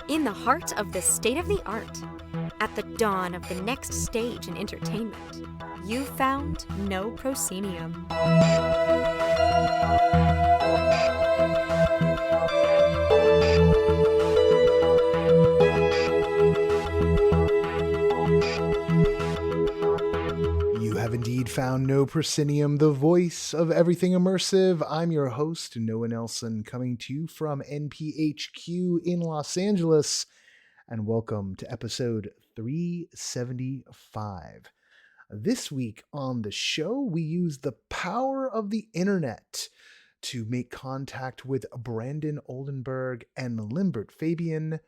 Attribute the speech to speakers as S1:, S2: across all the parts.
S1: In the heart of the state-of-the-art, at the dawn of the next stage in entertainment, you found No Proscenium.
S2: You have indeed found No Proscenium, the voice of everything immersive. I'm your host, Noah Nelson, coming to you from NPHQ in Los Angeles, and welcome to episode 375. This week on the show, we use the power of the internet to make contact with Brandon Oldenburg and Limbert Fabian,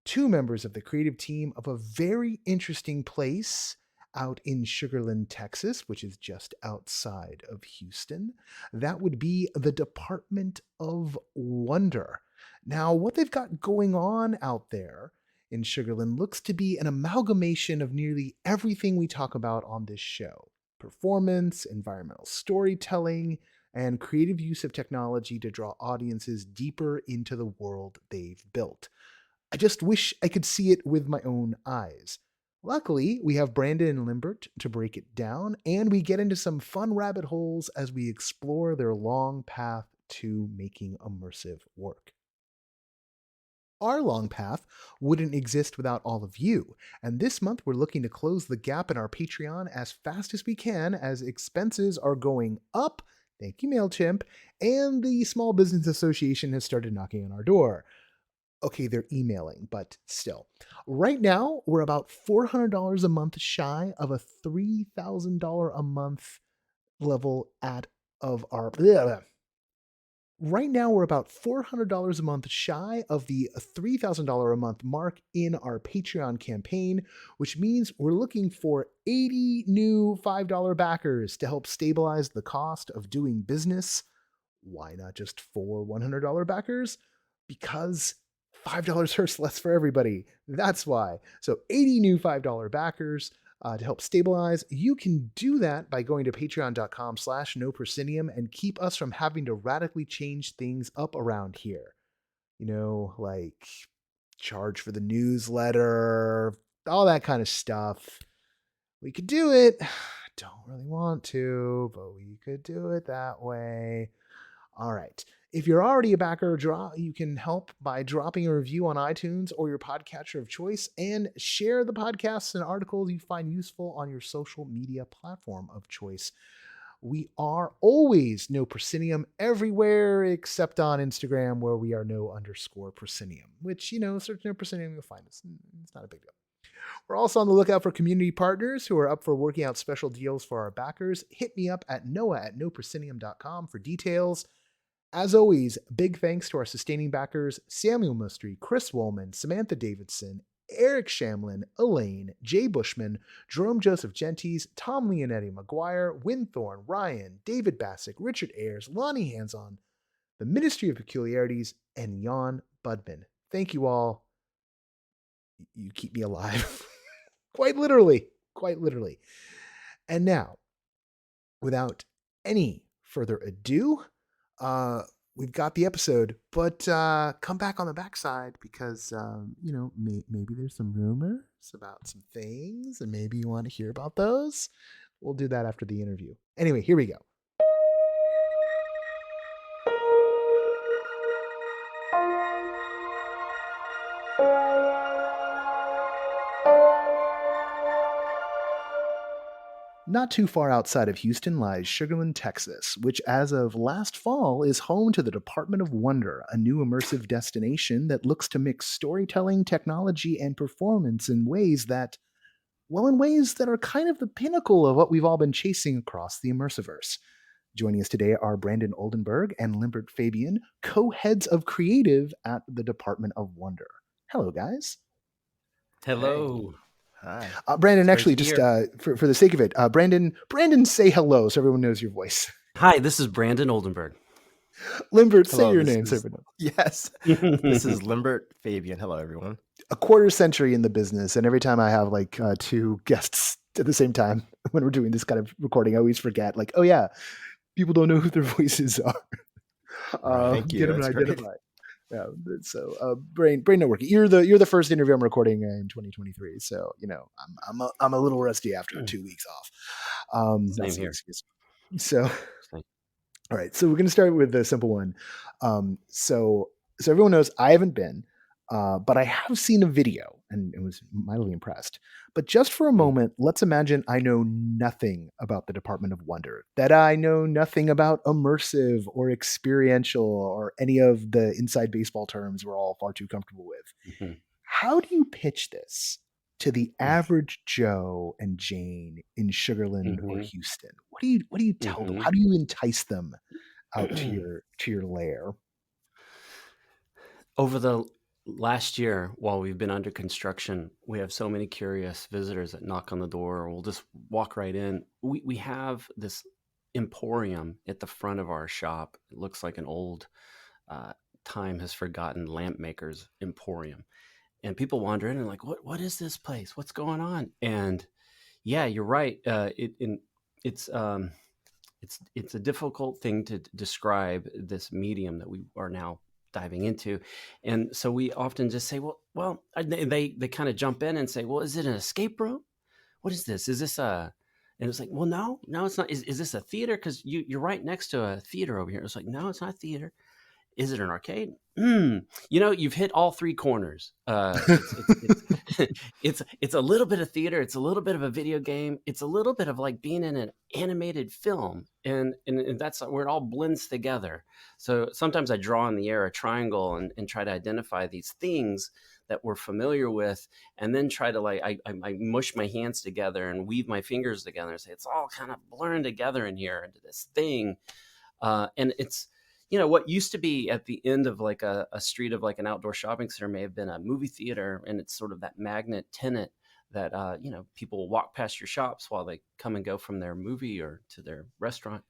S2: two members of the creative team of a very interesting place out in Sugar Land, Texas, which is just outside of Houston. That would be the Department of Wonder. Now, what they've got going on out there in Sugar Land looks to be an amalgamation of nearly everything we talk about on this show: performance, environmental storytelling, and creative use of technology to draw audiences deeper into the world they've built. I just wish I could see it with my own eyes. Luckily, we have Brandon and Limbert to break it down, and we get into some fun rabbit holes as we explore their long path to making immersive work. Our long path wouldn't exist without all of you, and this month we're looking to close the gap in our Patreon as fast as we can as expenses are going up. Thank you, MailChimp, and the Small Business Association has started knocking on our door. Okay, they're emailing, but still. Right now, we're about $400 a month shy of a $3,000 a month level of our... Right now, we're about $400 a month shy of the $3,000 a month mark in our Patreon campaign, which means we're looking for 80 new $5 backers to help stabilize the cost of doing business. Why not just 4 $100 backers? Because $5 hurts less for everybody. That's why. So 80 new $5 backers to help stabilize. You can do that by going to patreon.com/noproscenium and keep us from having to radically change things up around here. You know, like charge for the newsletter, all that kind of stuff. We could do it. Don't really want to, but we could do it that way. All right. If you're already a backer, you can help by dropping a review on iTunes or your podcatcher of choice, and share the podcasts and articles you find useful on your social media platform of choice. We are always No Proscenium everywhere except on Instagram, where we are No_Proscenium, which, you know, search No Proscenium, you'll find us. It's not a big deal. We're also on the lookout for community partners who are up for working out special deals for our backers. Hit me up at noah@noproscenium.com for details. As always, big thanks to our sustaining backers: Samuel Mustry, Chris Wollman, Samantha Davidson, Eric Shamlin, Elaine, Jay Bushman, Jerome Joseph Gentis, Tom Leonetti McGuire, Winthorne, Ryan, David Bassick, Richard Ayers, Lonnie Hanson, the Ministry of Peculiarities, and Jan Budman. Thank you all. You keep me alive. Quite literally. And now, without any further ado, we've got the episode, but come back on the backside because, you know, maybe there's some rumors about some things and maybe you want to hear about those. We'll do that after the interview. Anyway, here we go. Not too far outside of Houston lies Sugar Land, Texas, which as of last fall is home to the Department of Wonder, a new immersive destination that looks to mix storytelling, technology, and performance in ways that are kind of the pinnacle of what we've all been chasing across the Immersiverse. Joining us today are Brandon Oldenburg and Limbert Fabian, co-heads of creative at the Department of Wonder. Hello, guys.
S3: Hello.
S4: Hi.
S2: Brandon, actually, just for the sake of it, Brandon, say hello so everyone knows your voice.
S3: Hi, this is Brandon Oldenburg.
S2: Limbert, say your name so everyone knows.
S4: Yes. This is Limbert Fabian. Hello, everyone.
S2: A quarter century in the business, and every time I have like two guests at the same time when we're doing this kind of recording, I always forget, like, oh yeah, people don't know who their voices are.
S4: All right, thank you.
S2: Get them and
S4: That's great.
S2: identify. Yeah. So, brain networking. You're the first interview I'm recording in 2023. So, I'm a little rusty after 2 weeks off. That's
S3: Same
S2: the
S3: here.
S2: excuse. So,
S3: Same.
S2: all right. So we're going to start with the simple one. So everyone knows I haven't been, but I have seen a video and was mildly impressed. But just for a moment, let's imagine I know nothing about the Department of Wonder, that I know nothing about immersive or experiential or any of the inside baseball terms we're all far too comfortable with.
S3: Mhm.
S2: How do you pitch this to the average Joe and Jane in Sugarland or
S3: Mhm.
S2: Houston? What do you tell them?
S3: Mhm.
S2: How do you entice them out to your lair?
S3: Over the last year, while we've been under construction, we have so many curious visitors that knock on the door or will just walk right in. We have this emporium at the front of our shop. It looks like an old, uh, time has forgotten lamp maker's emporium. And people wander in and like, what is this place? What's going on? And yeah, you're right. It's it's a difficult thing to describe this medium that we are now diving into, and so we often just say, well, they kind of jump in and say, well, is it an escape room? What is this? Is this a? And it's like, well, no, it's not. Is this a theater? Because you're right next to a theater over here. It's like, no, it's not a theater. Is it an arcade? You've hit all three corners. It's a little bit of theater. It's a little bit of a video game. It's a little bit of like being in an animated film, and that's where it all blends together. So sometimes I draw in the air a triangle and try to identify these things that we're familiar with, and then try to I mush my hands together and weave my fingers together and say it's all kind of blurring together in here into this thing, and it's what used to be at the end of like a street of like an outdoor shopping center may have been a movie theater, and it's sort of that magnet tenant that people will walk past your shops while they come and go from their movie or to their restaurant.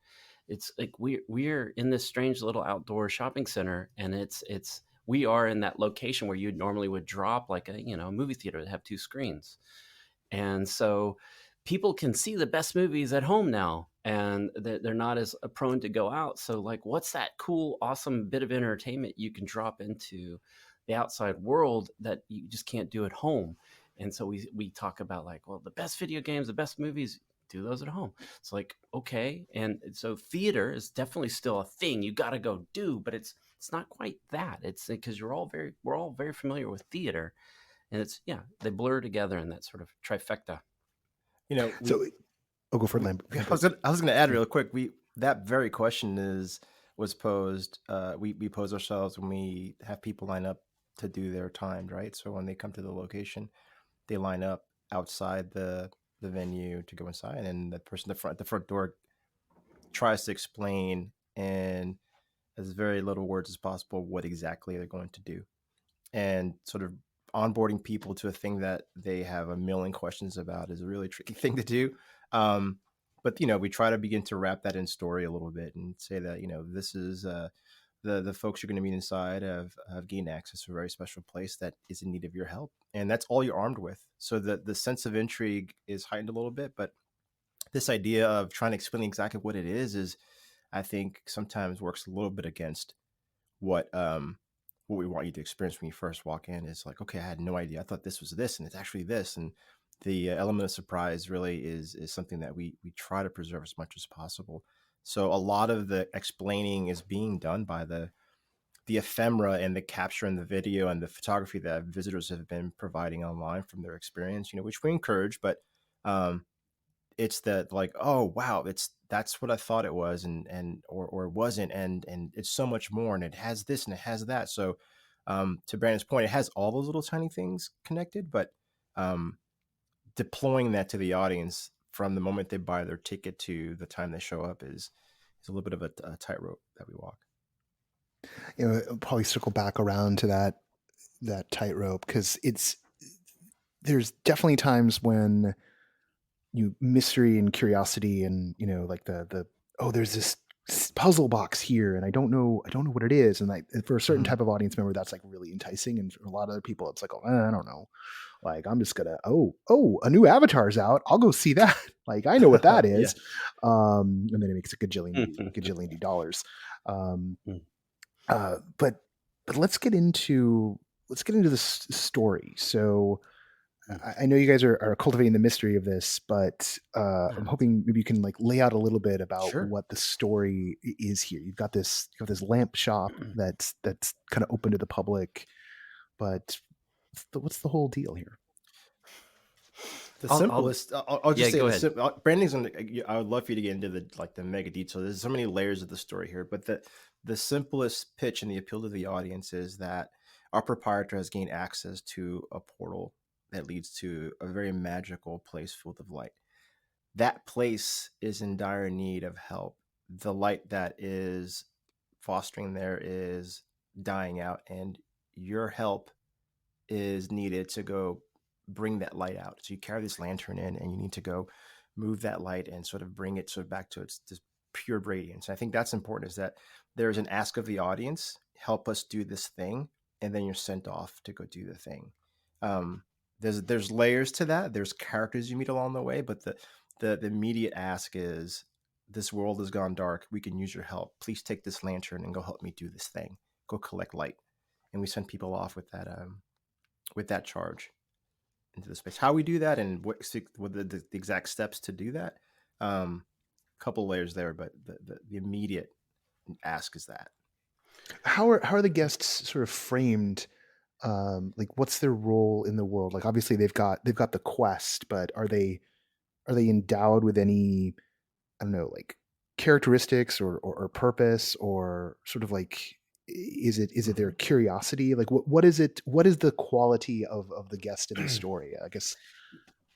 S3: It's like we're in this strange little outdoor shopping center, and we are in that location where you normally would drop like a movie theater that have two screens. And so people can see the best movies at home now, and they're not as prone to go out. So like, what's that cool, awesome bit of entertainment you can drop into the outside world that you just can't do at home? And so we talk about like, well, the best video games, the best movies, do those at home. It's like, okay. And so theater is definitely still a thing you got to go do, but it's not quite that. It's because we're all very familiar with theater, and they blur together in that sort of trifecta.
S2: So I'll go for Lambert.
S4: I was gonna add real quick. That very question was posed. We pose ourselves when we have people line up to do their time, right? So when they come to the location, they line up outside the venue to go inside, and the person at the front door tries to explain in as very little words as possible what exactly they're going to do, and sort of onboarding people to a thing that they have a million questions about is a really tricky thing to do. But we try to begin to wrap that in story a little bit and say that this is the folks you're going to meet inside have gained access to a very special place that is in need of your help, and that's all you're armed with. So the sense of intrigue is heightened a little bit, but this idea of trying to explain exactly what it is I think sometimes works a little bit against what we want you to experience when you first walk in. Is like, okay, I had no idea. I thought this was this, and it's actually this. And the element of surprise really is something that we try to preserve as much as possible. So a lot of the explaining is being done by the ephemera and the capture and the video and the photography that visitors have been providing online from their experience, which we encourage, but it's that like, oh wow, that's what I thought it was, or it wasn't, and it's so much more, and it has this and it has that. So to Brandon's point, it has all those little tiny things connected, but deploying that to the audience from the moment they buy their ticket to the time they show up is a little bit of a tightrope that we walk.
S2: I'll probably circle back around to that tightrope, because there's definitely times when mystery and curiosity and like the there's this puzzle box here and I don't know what it is, and like for a certain type of audience member that's like really enticing, and for a lot of other people it's like, I don't know, like I'm just gonna a new Avatar's out, I'll go see that. Like I know what that is. And then it makes a gajillion dollars. But let's get into this story. So
S3: Mm.
S2: I know you guys are cultivating the mystery of this, but
S3: Yeah.
S2: I'm hoping maybe you can like lay out a little bit about
S3: Sure.
S2: what the story is here. You've got this lamp shop that's kind of open to the public, but what's the whole deal here?
S4: The
S3: I'll
S4: simplest, I'll
S3: yeah,
S4: just say
S3: go
S4: the
S3: ahead.
S4: branding's. I would love for you to get into the mega detail. There's so many layers of the story here, but the simplest pitch and the appeal to the audience is that our proprietor has gained access to a portal that leads to a very magical place filled of light. That place is in dire need of help. The light that is fostering there is dying out, and your help is needed to go bring that light out. So you carry this lantern in, and you need to go move that light and sort of bring it sort of back to its this pure radiance. I think that's important. Is that there's an ask of the audience, help us do this thing, and then you're sent off to go do the thing. Um, there's layers to that. There's characters you meet along the way, but the immediate ask is, this world has gone dark. We can use your help. Please take this lantern and go help me do this thing. Go collect light. And we send people off with that charge into the space. How we do that and what the exact steps to do that, couple layers there, but the immediate ask is that.
S2: How are the guests sort of framed? Like, what's their role in the world? Like, obviously they've got the quest, but are they endowed with any, I don't know, like characteristics or purpose, or sort of like, is it their curiosity? Like, what is it? What is the quality of the guest in the story? I guess.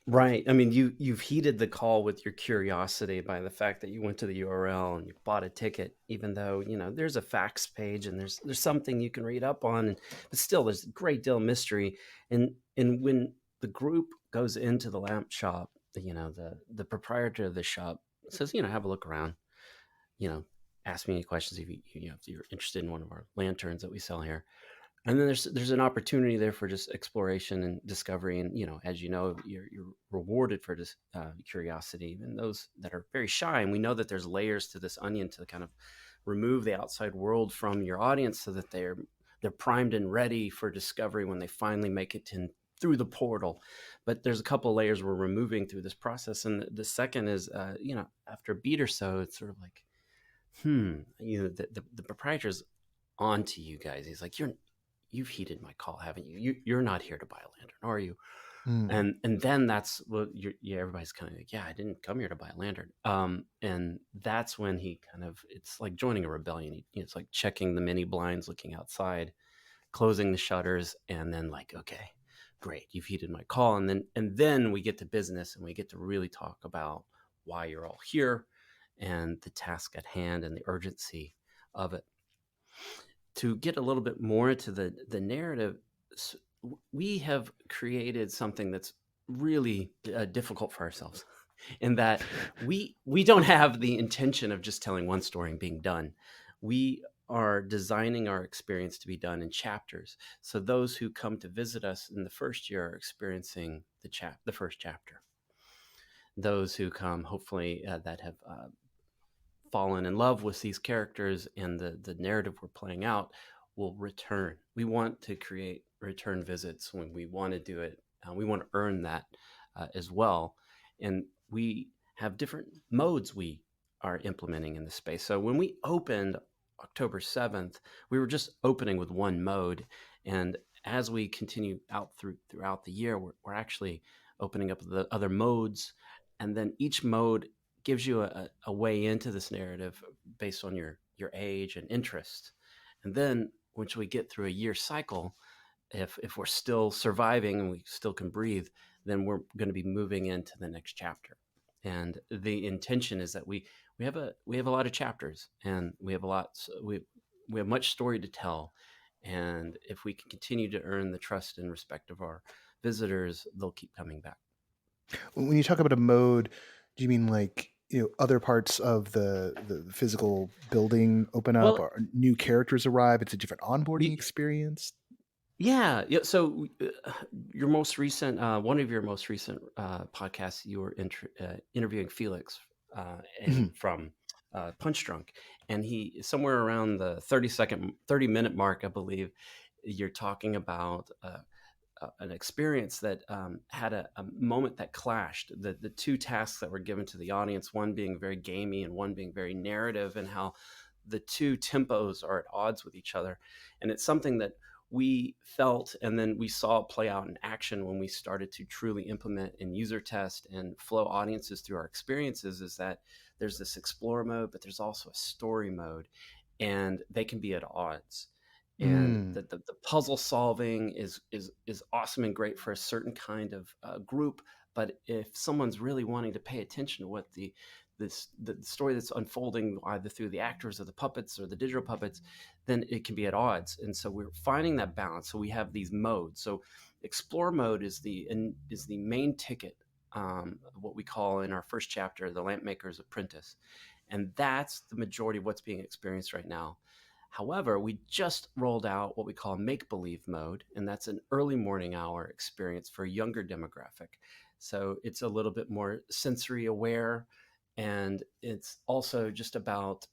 S3: Right. I mean, you've heeded the call with your curiosity by the fact that you went to the URL and you bought a ticket, even though, there's a facts page and there's something you can read up on, but still there's a great deal of mystery. And when the group goes into the lamp shop, the proprietor of the shop says, have a look around, you know, ask me any questions if you're interested in one of our lanterns that we sell here. And then there's an opportunity there for just exploration and discovery, and as you know, you're rewarded for this curiosity. And those that are very shy, and we know that there's layers to this onion to kind of remove the outside world from your audience, so that they're primed and ready for discovery when they finally make it through the portal. But there's a couple of layers we're removing through this process, and the second is after a beat or so, it's sort of like the proprietor's on to you guys. He's like, you've heeded my call, haven't you? You're not here to buy a lantern, are you?
S2: Hmm.
S3: And then that's what everybody's kind of like, yeah, I didn't come here to buy a lantern. And that's when he kind of, it's like joining a rebellion. It's like checking the mini blinds, looking outside, closing the shutters, and then like, okay, great, you've heeded my call. And then we get to business, and we get to really talk about why you're all here and the task at hand and the urgency of it. To get a little bit more into the narrative, we have created something that's really difficult for ourselves, in that we don't have the intention of just telling one story and being done. We are designing our experience to be done in chapters. So those who come to visit us in the first year are experiencing the first chapter. Those who come, hopefully, that have fallen in love with these characters and the narrative we're playing out, will return. We want to create return visits when we want to do it. We want to earn that as well. And we have different modes we are implementing in the space. So when we opened October 7th, we were just opening with one mode. And as we continue out throughout the year, we're actually opening up the other modes. And then each mode gives you a way into this narrative based on your age and interest. And then once we get through a year cycle, if we're still surviving and we still can breathe, then we're going to be moving into the next chapter. And the intention is that we have a lot of chapters, and we have much story to tell. And if we can continue to earn the trust and respect of our visitors, they'll keep coming back.
S2: When you talk about a mode, do you mean like, other parts of the physical building open up,
S3: Well,
S2: or new characters arrive? It's a different onboarding
S3: we,
S2: experience.
S3: Yeah, yeah. So your most recent, one of your most recent podcasts, you were interviewing Felix, and
S2: Mhm.
S3: from Punch Drunk, and he somewhere around the 30-minute mark, I believe, you're talking about an experience that had a moment that clashed. The two tasks that were given to the audience, one being very gamey and one being very narrative, and how the two tempos are at odds with each other. And it's something that we felt and then we saw it play out in action when we started to truly implement and user test and flow audiences through our experiences, is that there's this explore mode, but there's also a story mode, and they can be at odds. And the puzzle solving is awesome and great for a certain kind of group. But if someone's really wanting to pay attention to what the story that's unfolding either through the actors or the puppets or the digital puppets, then it can be at odds. And so we're finding that balance. So we have these modes. So explore mode is the main ticket, what we call in our first chapter, the lamp maker's apprentice. And that's the majority of what's being experienced right now. However, we just rolled out what we call make-believe mode, and that's an early morning hour experience for a younger demographic. So it's a little bit more sensory aware, and it's also just about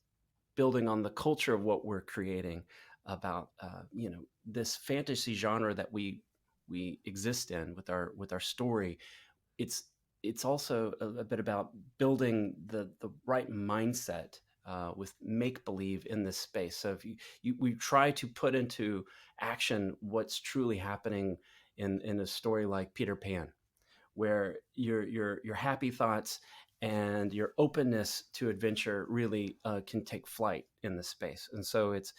S3: building on the culture of what we're creating, about this fantasy genre that we exist in with our story. It's also a bit about building the right mindset with make believe in this space. So if we try to put into action what's truly happening in a story like Peter Pan, where your happy thoughts and your openness to adventure really can take flight in this space. And so it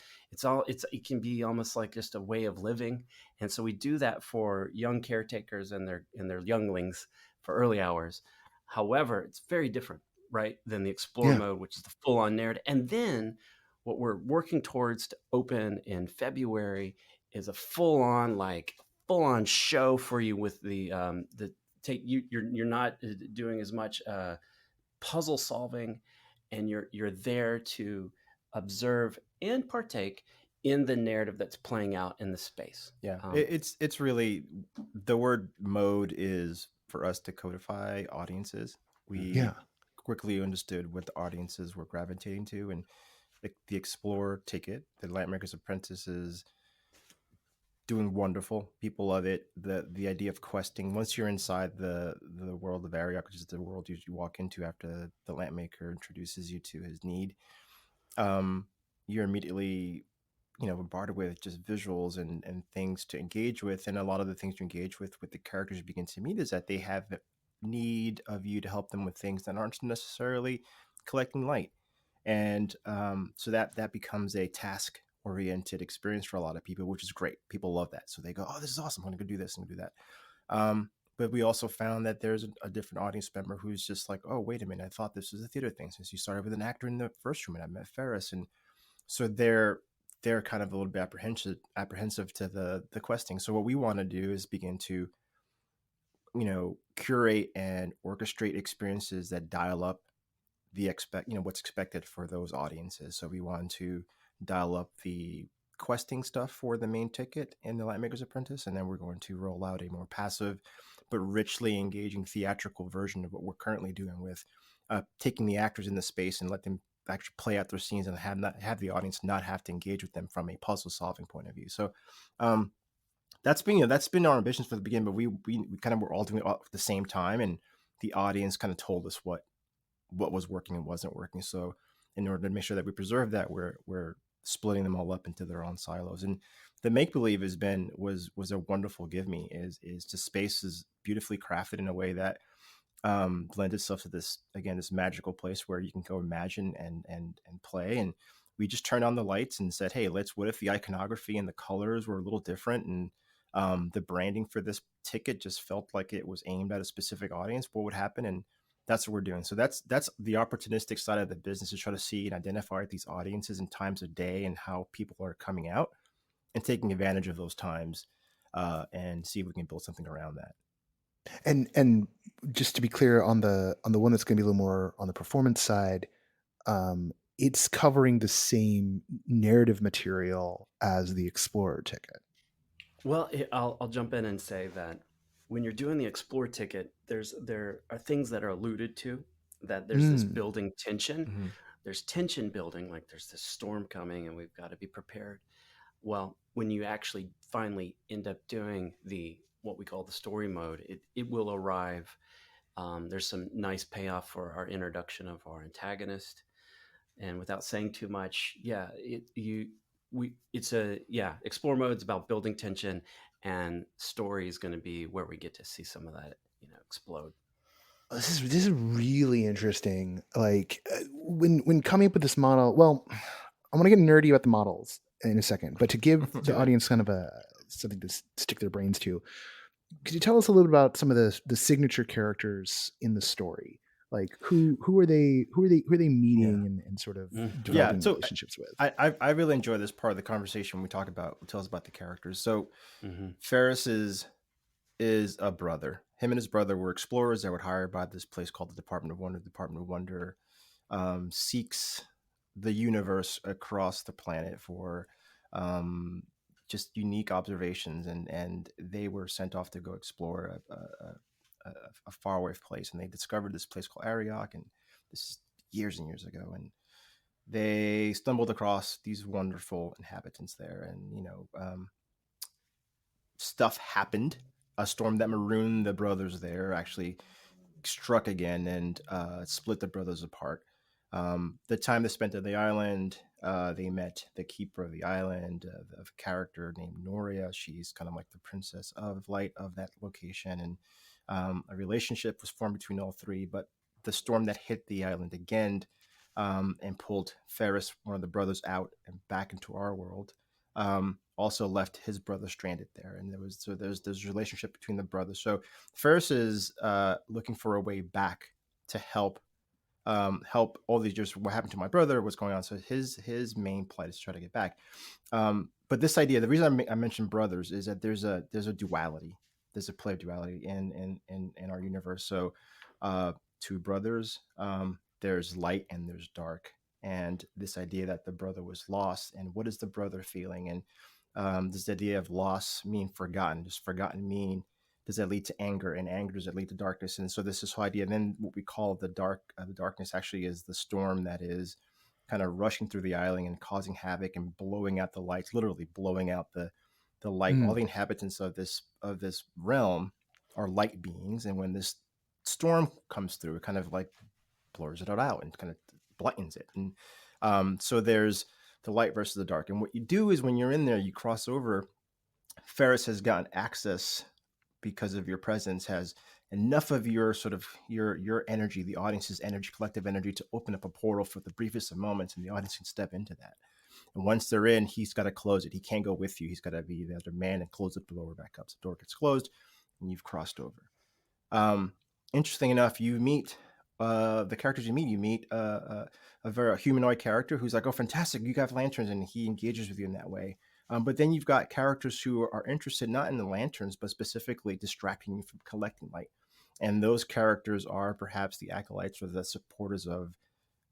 S3: can be almost like just a way of living. And so we do that for young caretakers and their younglings for early hours. However, it's very different, right, than the explore mode, which is the full-on narrative. And then what we're working towards to open in February is a full-on show for you with you're not doing as much puzzle solving, and you're there to observe and partake in the narrative that's playing out in the space.
S4: It's really, the word mode is for us to codify audiences. We quickly understood what the audiences were gravitating to, and the Explorer ticket, the Lampmaker's Apprentice, is doing wonderful. People love it. The idea of questing, once you're inside the world of Ariok, which is the world you walk into after the Lampmaker introduces you to his need, you're immediately bombarded with just visuals and things to engage with. And a lot of the things you engage with the characters you begin to meet is that they have need of you to help them with things that aren't necessarily collecting light. And so that becomes a task oriented experience for a lot of people, which is great. People love that. So they go, oh, this is awesome. I'm going to go do this and do that. But we also found that there's a different audience member who's just like, oh, wait a minute, I thought this was a theater thing since you started with an actor in the first room and I met Ferris. And so they're kind of a little bit apprehensive to the questing. So what we want to do is begin to, curate and orchestrate experiences that dial up what's expected for those audiences. So we want to dial up the questing stuff for the main ticket in the Lightmaker's Apprentice, and then we're going to roll out a more passive but richly engaging theatrical version of what we're currently doing with taking the actors in the space and let them actually play out their scenes and have the audience not have to engage with them from a puzzle solving point of view. So that's been our ambitions for the beginning, but we kind of were all doing it at the same time, and the audience kind of told us what was working and wasn't working. So in order to make sure that we preserve that, we're splitting them all up into their own silos. And the make believe was a wonderful give me. Is the space is beautifully crafted in a way that lends itself to this magical place where you can go imagine and play. And we just turned on the lights and said, hey, what if the iconography and the colors were a little different, and the branding for this ticket just felt like it was aimed at a specific audience? What would happen? And that's what we're doing. So that's the opportunistic side of the business, to try to see and identify these audiences and times of day and how people are coming out, and taking advantage of those times and see if we can build something around that.
S2: And just to be clear, on the one that's going to be a little more on the performance side, it's covering the same narrative material as the Explorer ticket.
S3: Well, I'll jump in and say that when you're doing the Explore ticket, there are things that are alluded to, that there's this building tension. there's tension building, like there's this storm coming and we've got to be prepared. Well, when you actually finally end up doing the what we call the story mode, it will arrive. There's some nice payoff for our introduction of our antagonist, and without saying too much, explore mode's about building tension, and story is going to be where we get to see some of that explode.
S2: This is really interesting. Like when coming up with this model, well, I want to get nerdy about the models in a second, but to give the audience kind of something to stick their brains to, could you tell us a little bit about some of the signature characters in the story? Like who are they meeting and sort of developing
S4: so
S2: relationships with?
S4: I really enjoy this part of the conversation when we talk about tell us about the characters. So Ferris is a brother. Him and his brother were explorers that were hired by this place called the Department of Wonder. The Department of Wonder seeks the universe across the planet for just unique observations, and they were sent off to go explore a faraway place, and they discovered this place called Ariok, and this is years and years ago, and they stumbled across these wonderful inhabitants there, and stuff happened. A storm that marooned the brothers there actually struck again and split the brothers apart. The time they spent at the island, they met the keeper of the island, a character named Noria. She's kind of like the princess of light of that location, and a relationship was formed between all three. But the storm that hit the island again and pulled Ferris, one of the brothers, out and back into our world, also left his brother stranded there. And there's this relationship between the brothers. So Ferris is looking for a way back to help all these years. What happened to my brother? What's going on? So his main plight is to try to get back. But this idea, the reason I mentioned brothers is that there's a duality. There's a play of duality in our universe. So two brothers, there's light and there's dark. And this idea that the brother was lost, and what is the brother feeling? And this idea of loss mean forgotten. Does forgotten mean, does that lead to anger? And anger, does it lead to darkness? And so this whole idea. And then what we call the darkness actually is the storm that is kind of rushing through the island and causing havoc and blowing out the lights, literally blowing out the light. All the inhabitants of this realm are light beings. And when this storm comes through, it kind of like blurs it out and kind of blightens it. And so there's the light versus the dark. And what you do is when you're in there, you cross over. Ferris has gotten access because of your presence, has enough of your sort of your energy, the audience's energy, collective energy, to open up a portal for the briefest of moments, and the audience can step into that. And once they're in, he's got to close it. He can't go with you. He's got to be the other man and close the door back up. So the door gets closed and you've crossed over. Interesting enough, you meet the characters you meet a very humanoid character who's like, oh, fantastic, you got lanterns, and he engages with you in that way. But then you've got characters who are interested not in the lanterns, but specifically distracting you from collecting light. And those characters are perhaps the acolytes or the supporters of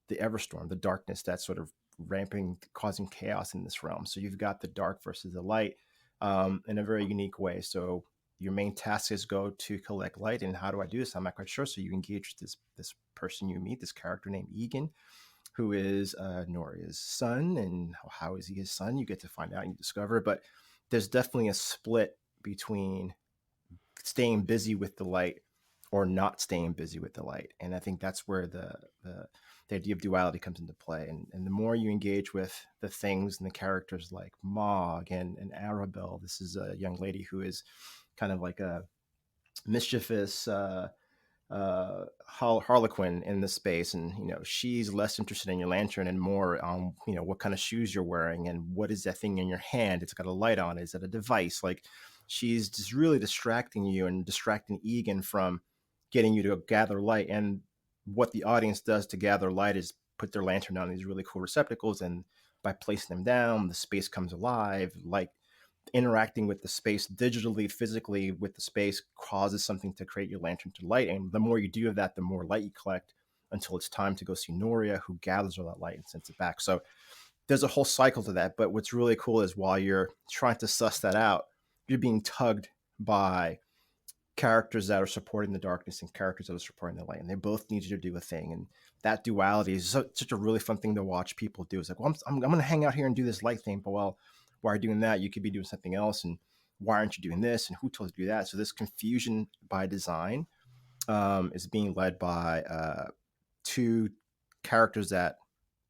S4: the Everstorm, the darkness that's sort of ramping, causing chaos in this realm. So you've got the dark versus the light in a very unique way. So your main task is go to collect light. And how do I do this? I'm not quite sure. So you engage this person you meet, this character named Egan, who is Noria's son. And how is he his son? You get to find out and you discover. But there's definitely a split between staying busy with the light or not staying busy with the light. And I think that's where the idea of duality comes into play. And the more you engage with the things and the characters like Mog and Arabelle, this is a young lady who is kind of like a mischievous Harlequin in the space, and she's less interested in your lantern and more on what kind of shoes you're wearing and what is that thing in your hand. It's got a light on it. Is it a device? Like, she's just really distracting you and distracting Egan from getting you to gather light. And what the audience does to gather light is put their lantern on these really cool receptacles, and by placing them down, the space comes alive. Like, interacting with the space digitally, physically with the space causes something to create your lantern to light. And the more you do of that, the more light you collect until it's time to go see Noria, who gathers all that light and sends it back. So there's a whole cycle to that. But what's really cool is while you're trying to suss that out, you're being tugged by characters that are supporting the darkness and characters that are supporting the light. And they both need you to do a thing. And that duality is such a really fun thing to watch people do. It's like, well, I'm going to hang out here and do this light thing, but well, while you're doing that, you could be doing something else, and why aren't you doing this, and who told you to do that? So this confusion by design is being led by two characters that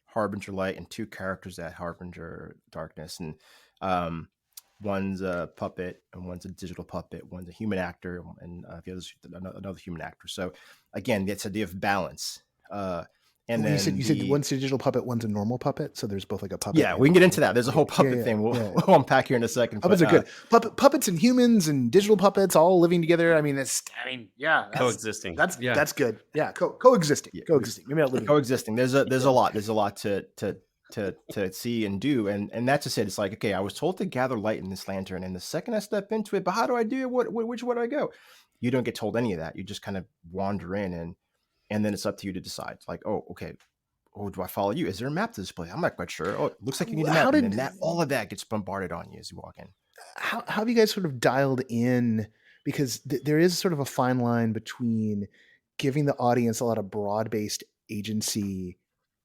S4: harbinger light and two characters that harbinger darkness, and one's a puppet and one's a digital puppet, one's a human actor, and the other's another human actor. So again, this idea of balance. And
S2: you
S4: then
S2: said one's a digital puppet, one's a normal puppet. So there's both like a puppet.
S4: Yeah, we can get into that. There's a whole puppet thing. We'll unpack here in a second.
S2: Puppets are good. Puppets and humans and digital puppets all living together. I mean, that's
S3: coexisting.
S2: That's good. Yeah, coexisting.
S4: Yeah.
S2: Coexisting. Maybe not living.
S4: Coexisting. There's a lot. There's a lot to see and do, and that's just it. It's like, okay, I was told to gather light in this lantern, and the second I step into it, but how do I do it? Which way do I go? You don't get told any of that. You just kind of wander in, and then it's up to you to decide. It's like, oh, okay. Oh, do I follow you? Is there a map to this place? I'm not quite sure. Oh, it looks like you need a map. And then all of that gets bombarded on you as you walk in.
S2: How have you guys sort of dialed in? Because there is sort of a fine line between giving the audience a lot of broad-based agency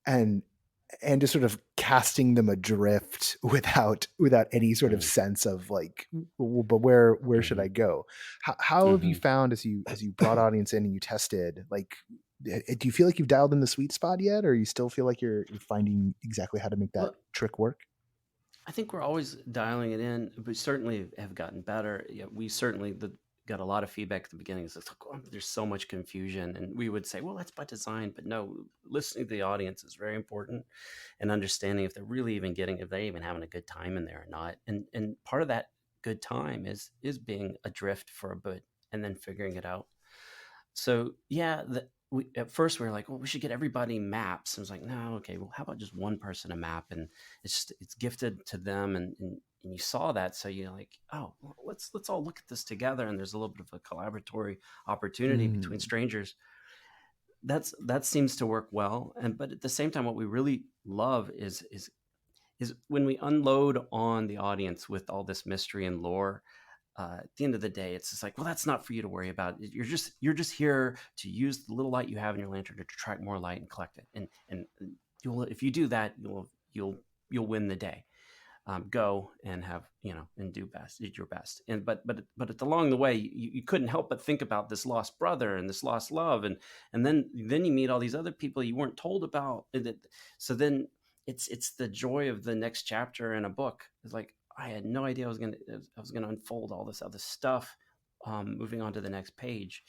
S2: and just sort of casting them adrift without any sort of sense of like, well, but where should I go? How have you found as you brought audience in and you tested, like, do you feel like you've dialed in the sweet spot yet, or you still feel like you're finding exactly how to make that trick work?
S3: I think we're always dialing it in. We certainly have gotten better. Yeah, we certainly got a lot of feedback at the beginning. It's like, oh, there's so much confusion. And we would say, well, that's by design. But no, listening to the audience is very important, and understanding if they're really even if they even having a good time in there or not. And part of that good time is being adrift for a bit and then figuring it out. So yeah, at first we were like, well, we should get everybody maps. And I was like, no, okay, well, how about just one person a map? And it's gifted to them. And you saw that. So you're like, oh, well, let's all look at this together. And there's a little bit of a collaboratory opportunity between strangers. That seems to work well. But at the same time, what we really love is when we unload on the audience with all this mystery and lore. At the end of the day, it's just like, well, that's not for you to worry about. You're just here to use the little light you have in your lantern to attract more light and collect it. And if you do that, you'll win the day. Go and have, and do your best. And but along the way, you couldn't help but think about this lost brother and this lost love, and then you meet all these other people you weren't told about. So then it's the joy of the next chapter in a book. It's like, I had no idea I was gonna unfold all this other stuff, moving on to the next page,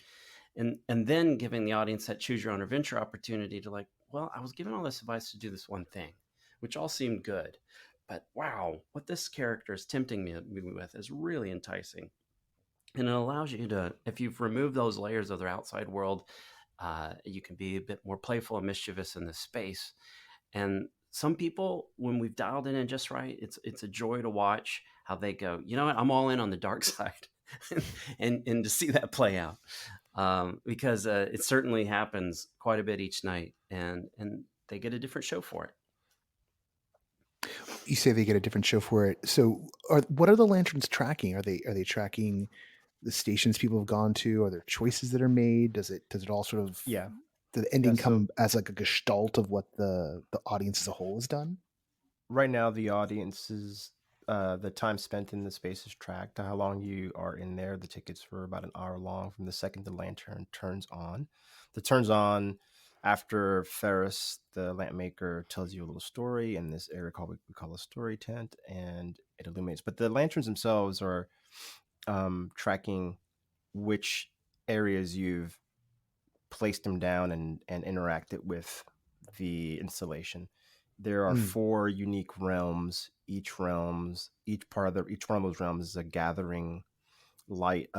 S3: and then giving the audience that choose your own adventure opportunity to, like, well, I was given all this advice to do this one thing, which all seemed good, but wow, what this character is tempting me with is really enticing, and it allows you to, if you've removed those layers of their outside world, you can be a bit more playful and mischievous in this space. And some people, when we've dialed in just right, it's a joy to watch how they go, you know what, I'm all in on the dark side, and to see that play out, because it certainly happens quite a bit each night, and they get a different show for it.
S2: You say they get a different show for it. So what are the lanterns tracking? Are they tracking the stations people have gone to? Are there choices that are made? Does it all sort of the ending come as like a gestalt of what the audience as a whole has done?
S4: Right now, the audience is the time spent in the space is tracked. How long you are in there. The tickets for about an hour long from the second the lantern turns on. It turns on after Ferris, the lamp maker, tells you a little story in this area we call a story tent, and it illuminates. But the lanterns themselves are tracking which areas you've placed them down and interacted with the installation. There are 4 unique realms. Each one of those realms is a gathering light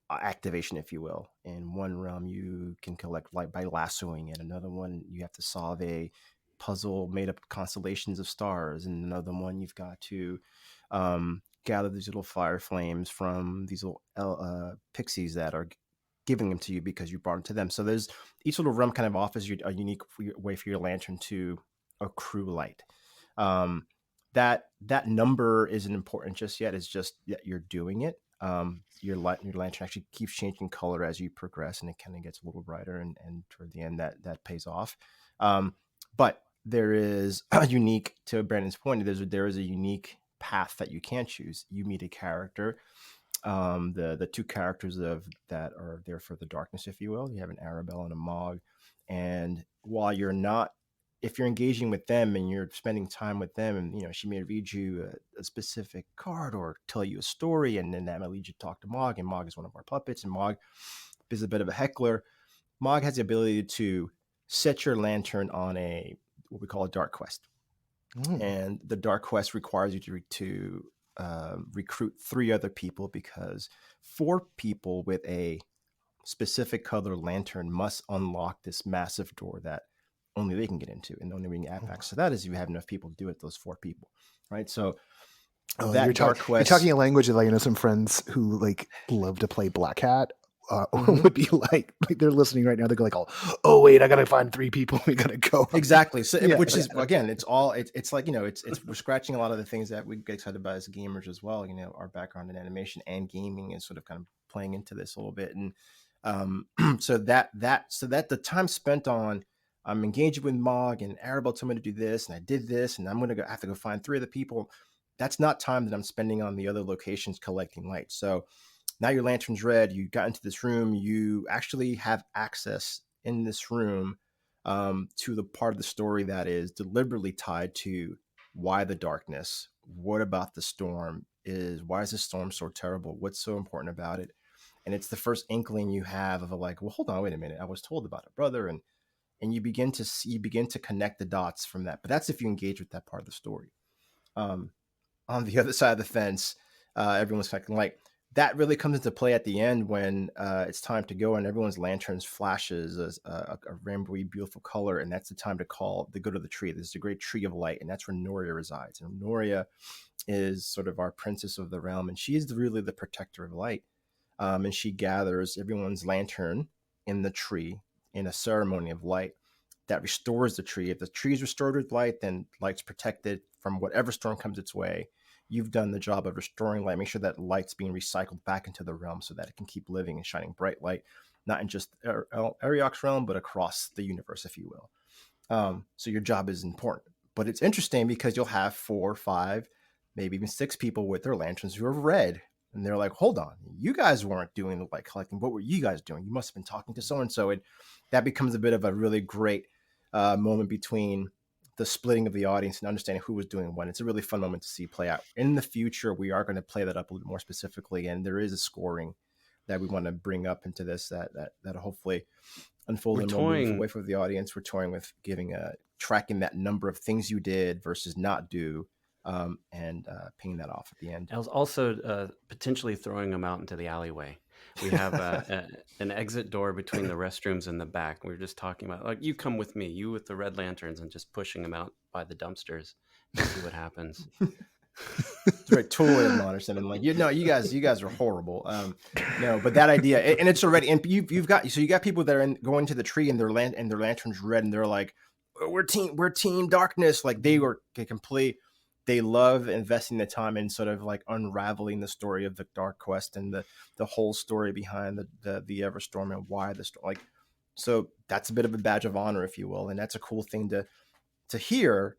S4: activation, if you will. In one realm, you can collect light by lassoing it. Another one, you have to solve a puzzle made up of constellations of stars. And another one, you've got to gather these little fire flames from these little pixies that are giving them to you because you brought them to them. So there's each little realm kind of offers you a unique way for your lantern to accrue light. That number isn't important just yet. It's just that you're doing it. Your lantern actually keeps changing color as you progress, and it kind of gets a little brighter, and toward the end that pays off. But there is a unique, to Brandon's point, there is a unique path that you can choose. You meet a character, the two characters that are there for the darkness, if you will. You have an Arabelle and a Mog, and while you're not, if you're engaging with them and you're spending time with them, and she may read you a specific card or tell you a story, and then that might lead you to talk to Mog, and Mog is one of our puppets, and Mog is a bit of a heckler. Mog has the ability to set your lantern on what we call a dark quest. And the dark quest requires you to recruit 3 other people, because 4 people with a specific color lantern must unlock this massive door that only they can get into, and the only way you can have access to that is if you have enough people to do it. Those 4 people, right? So that dark quest.
S2: You're talking a language of, like, some friends who like love to play Black Hat. Would be like they're listening right now. They go like, "Oh wait, I gotta find 3 people. We gotta go."
S4: Exactly. So, which is again, it's like it's we're scratching a lot of the things that we get excited about as gamers as well. Our background in animation and gaming is sort of kind of playing into this a little bit, and so that the time spent on I'm engaging with Mog and Arabelle told me to do this, and I did this, and I'm gonna have to go find 3 other people. That's not time that I'm spending on the other locations collecting light. So now your lantern's red, you got into this room, you actually have access in this room to the part of the story that is deliberately tied to why the darkness, what about the storm, why is the storm so terrible, what's so important about it. And it's the first inkling you have of well, hold on, wait a minute, I was told about a brother, and you begin to connect the dots from that. But that's if you engage with that part of the story. On the other side of the fence, everyone's connecting light. That really comes into play at the end when it's time to go and everyone's lanterns flashes a rainbowy, beautiful color. And that's the time to go to the tree. There's a great tree of light, and that's where Noria resides. And Noria is sort of our princess of the realm, and she is really the protector of light. And she gathers everyone's lantern in the tree in a ceremony of light that restores the tree. If the tree is restored with light, then light's protected from whatever storm comes its way. You've done the job of restoring light, make sure that light's being recycled back into the realm so that it can keep living and shining bright light, not in just Ariok's realm, but across the universe, if you will. So your job is important. But it's interesting because you'll have 4 or 5, maybe even 6 people with their lanterns who are red. And they're like, hold on, you guys weren't doing the light collecting. What were you guys doing? You must have been talking to so-and-so. And that becomes a bit of a really great moment between the splitting of the audience and understanding who was doing what. It's a really fun moment to see play out. In the future, we are going to play that up a little bit more specifically, and there is a scoring that we want to bring up into this that hopefully unfold and move away from the audience. We're toying with tracking that number of things you did versus not do, and pinging that off at the end.
S3: I was also potentially throwing them out into the alleyway. We have an exit door between the restrooms and the back. We were just talking about, like, you come with me, you with the red lanterns, and just pushing them out by the dumpsters and see what happens.
S4: It's very totally admonish them and you guys are horrible. No, but that idea, and it's already, and you got people that are going to the tree and their lanterns red, and they're like, we're team darkness. Like they love investing the time in sort of like unraveling the story of the Dark Quest and the whole story behind the Everstorm and why the storm. So that's a bit of a badge of honor, if you will, and that's a cool thing to hear.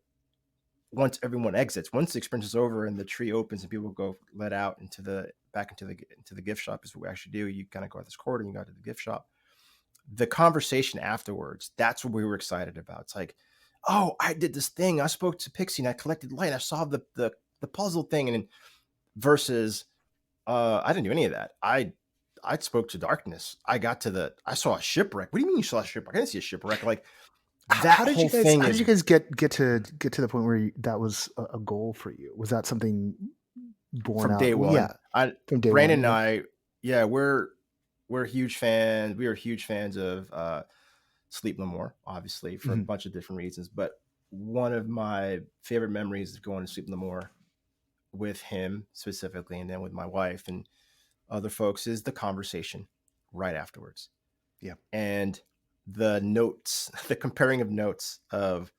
S4: Once everyone exits, once the experience is over and the tree opens and people go let out into the gift shop, is what we actually do. You kind of go out this corridor and you go to the gift shop. The conversation afterwards, that's what we were excited about. It's like, oh, I did this thing. I spoke to Pixie and I collected light. I solved the puzzle thing. And versus, I didn't do any of that. I spoke to darkness. I saw a shipwreck. What do you mean you saw a shipwreck? I didn't see a shipwreck. Like that
S2: how did
S4: whole
S2: you guys,
S4: thing.
S2: How did you guys get to the point where that was a goal for you? Was that something born
S4: from
S2: out?
S4: day one?
S2: Yeah, from day
S4: Brandon
S2: one.
S4: and I, we're huge fans. We are huge fans of Sleep No More, obviously, for a bunch of different reasons. But one of my favorite memories of going to Sleep No More with him specifically, and then with my wife and other folks, is the conversation right afterwards.
S2: Yeah.
S4: And the notes, the comparing of notes of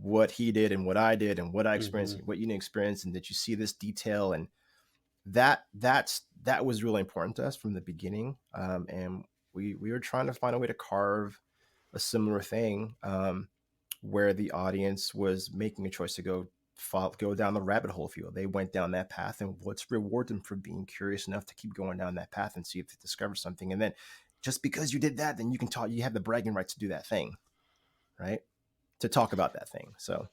S4: what he did and what I did and what I experienced, and what you didn't experience, and that you see this detail, and that was really important to us from the beginning. And we were trying to find a way to carve a similar thing. where the audience was making a choice to go down the rabbit hole, if you will. They went down that path, and let's reward them for being curious enough to keep going down that path and see if they discover something. And then just because you did that, then you have the bragging rights to do that thing, right? To talk about that thing. So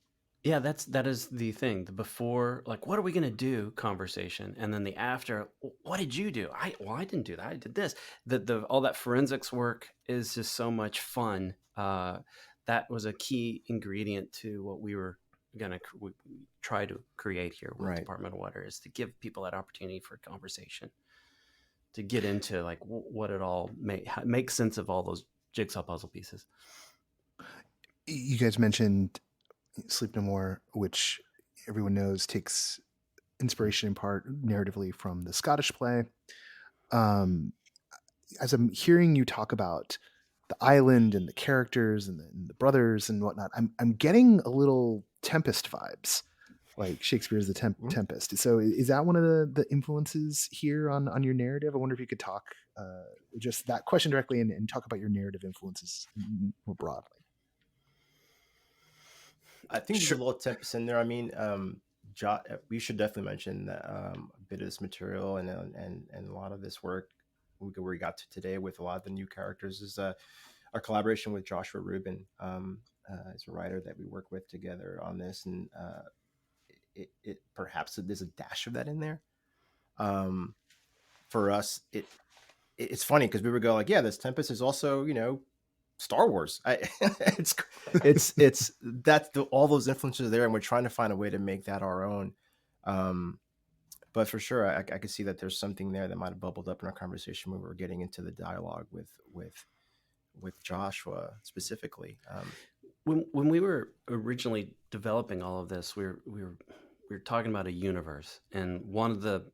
S3: Yeah, that is the thing. The before, like, what are we gonna do conversation, and then the after, what did you do? I didn't do that. I did this. The all that forensics work is just so much fun. That was a key ingredient to what we were gonna we try to create here with
S4: right.
S3: Department of Water, is to give people that opportunity for conversation, to get into like what it all make sense of all those jigsaw puzzle pieces.
S2: You guys mentioned Sleep No More, which everyone knows takes inspiration in part narratively from the Scottish play. As I'm hearing you talk about the island and the characters and the brothers and whatnot, I'm getting a little Tempest vibes, like Shakespeare's The Tempest. So is that one of the influences here on your narrative? I wonder if you could talk just that question directly and talk about your narrative influences more broadly.
S4: I think there's a little Tempest in there. I mean, we should definitely mention that a bit of this material and a lot of this work where we got to today with a lot of the new characters is our collaboration with Joshua Rubin, as a writer that we work with together on this, and it perhaps there's a dash of that in there. For us, it's funny because we would go like, yeah, this Tempest is also, Star Wars. It's that's all those influences are there, and we're trying to find a way to make that our own. But for sure, I could see that there's something there that might have bubbled up in our conversation when we were getting into the dialogue with Joshua specifically.
S3: When we were originally developing all of this, we were talking about a universe, and one of the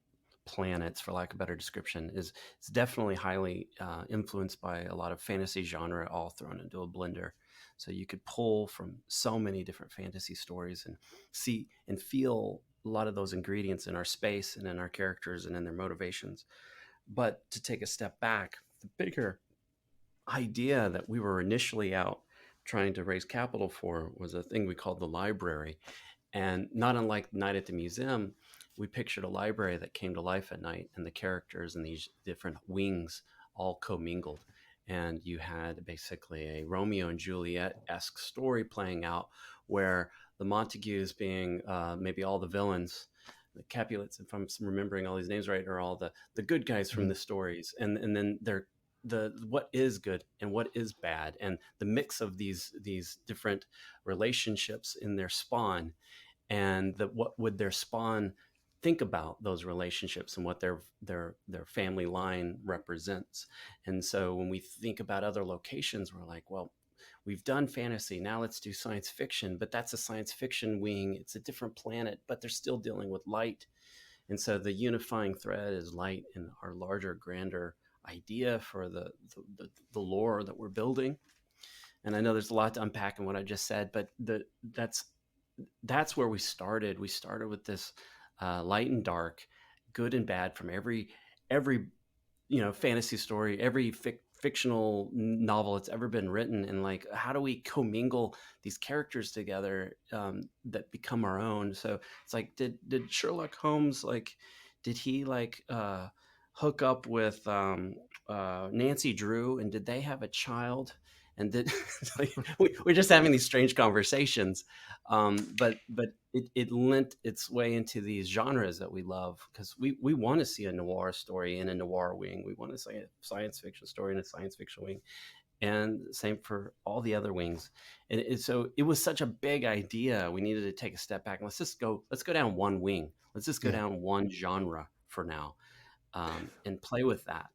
S3: planets, for lack of a better description, is definitely highly influenced by a lot of fantasy genre, all thrown into a blender. So you could pull from so many different fantasy stories and see and feel a lot of those ingredients in our space and in our characters and in their motivations. But to take a step back, the bigger idea that we were initially out trying to raise capital for was a thing we called the library. And not unlike Night at the Museum, we pictured a library that came to life at night, and the characters and these different wings all commingled. And you had basically a Romeo and Juliet-esque story playing out where the Montagues being maybe all the villains, the Capulets, if I'm remembering all these names right, are all the good guys from the stories. And then they're the what is good and what is bad, and the mix of these different relationships in their spawn, and what would their spawn think about those relationships and what their family line represents. And so when we think about other locations, we're like, well, we've done fantasy, now let's do science fiction, but that's a science fiction wing. It's a different planet, but they're still dealing with light. And so the unifying thread is light in our larger, grander idea for the lore that we're building. And I know there's a lot to unpack in what I just said, but that's where we started. We started with this light and dark, good and bad from every fantasy story, every fictional novel that's ever been written, and like, how do we commingle these characters together that become our own? So it's like, did Sherlock Holmes, like, did he hook up with Nancy Drew, and did they have a child? And did we're just having these strange conversations, but it lent its way into these genres that we love, because we want to see a noir story in a noir wing. We want to see a science fiction story in a science fiction wing, and same for all the other wings. And so it was such a big idea. We needed to take a step back and let's go down one wing. Let's just go down one genre for now, and play with that.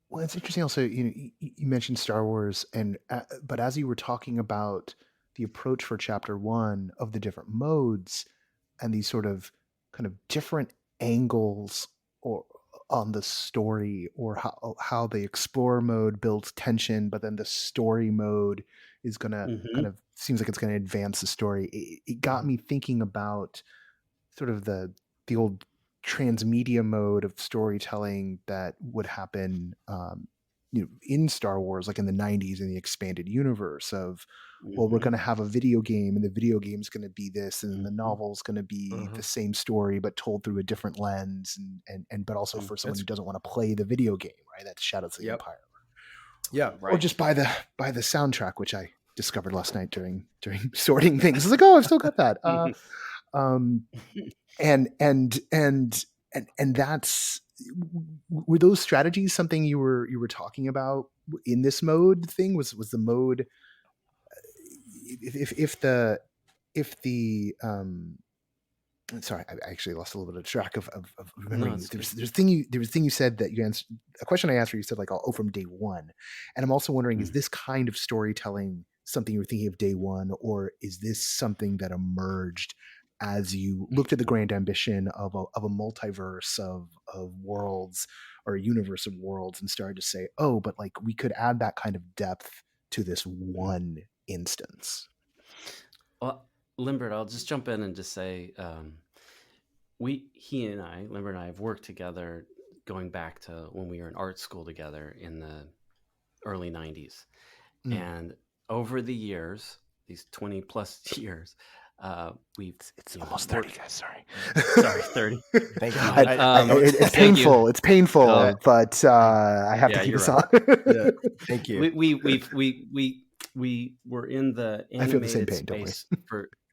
S2: Well, it's interesting. Also, you mentioned Star Wars, but as you were talking about the approach for Chapter 1 of the different modes and these sort of kind of different angles or on the story, or how the explorer mode builds tension, but then the story mode is gonna kind of seems like it's gonna advance the story. It got me thinking about sort of the old transmedia mode of storytelling that would happen in Star Wars, like in the 90s, in the expanded universe of, well, we're
S3: Hmm.
S2: going to have a video game, and the video game is going to be this, and then the
S3: Hmm.
S2: novel's going to be the
S4: Mhm.
S2: same story but told through a different lens, and but also for someone
S4: That's
S2: who doesn't want to play the video game, right? That's Shadows of the
S4: Yep.
S2: Empire.
S4: Yeah.
S2: Or
S3: Right.
S2: just buy the soundtrack, which I discovered last night during sorting things. I was like, oh, I've still got that. Um, and that's, were those strategies something you were talking about in this mode thing? Was the mode, if the sorry, I actually lost a little bit of track of
S3: No,
S2: remembering.
S3: it's good.
S2: There was a thing you said that you answered a question I asked where you said like, oh, from day one. And I'm also wondering, is
S3: Mm.
S2: this kind of storytelling something you were thinking of day one, or is this something that emerged as you looked at the grand ambition of a multiverse of worlds, or a universe of worlds, and started to say, oh, but like we could add that kind of depth to this one instance?
S3: Well, Limbert, I'll just jump in and just say, Limbert and I have worked together going back to when we were in art school together in the early 90s.
S2: Mm.
S3: And over the years, these 20 plus years, we've
S2: It's almost 30, guys. Sorry.
S3: Sorry, 30.
S4: Thank you.
S2: It's
S3: Thank you.
S2: painful. It's painful,
S3: Uh,
S2: but I have
S3: yeah,
S2: to keep
S3: you're
S2: this
S3: right.
S2: on.
S4: Yeah. Thank you.
S3: We were in the
S2: I feel the same
S3: animated
S2: pain, don't worry.
S3: space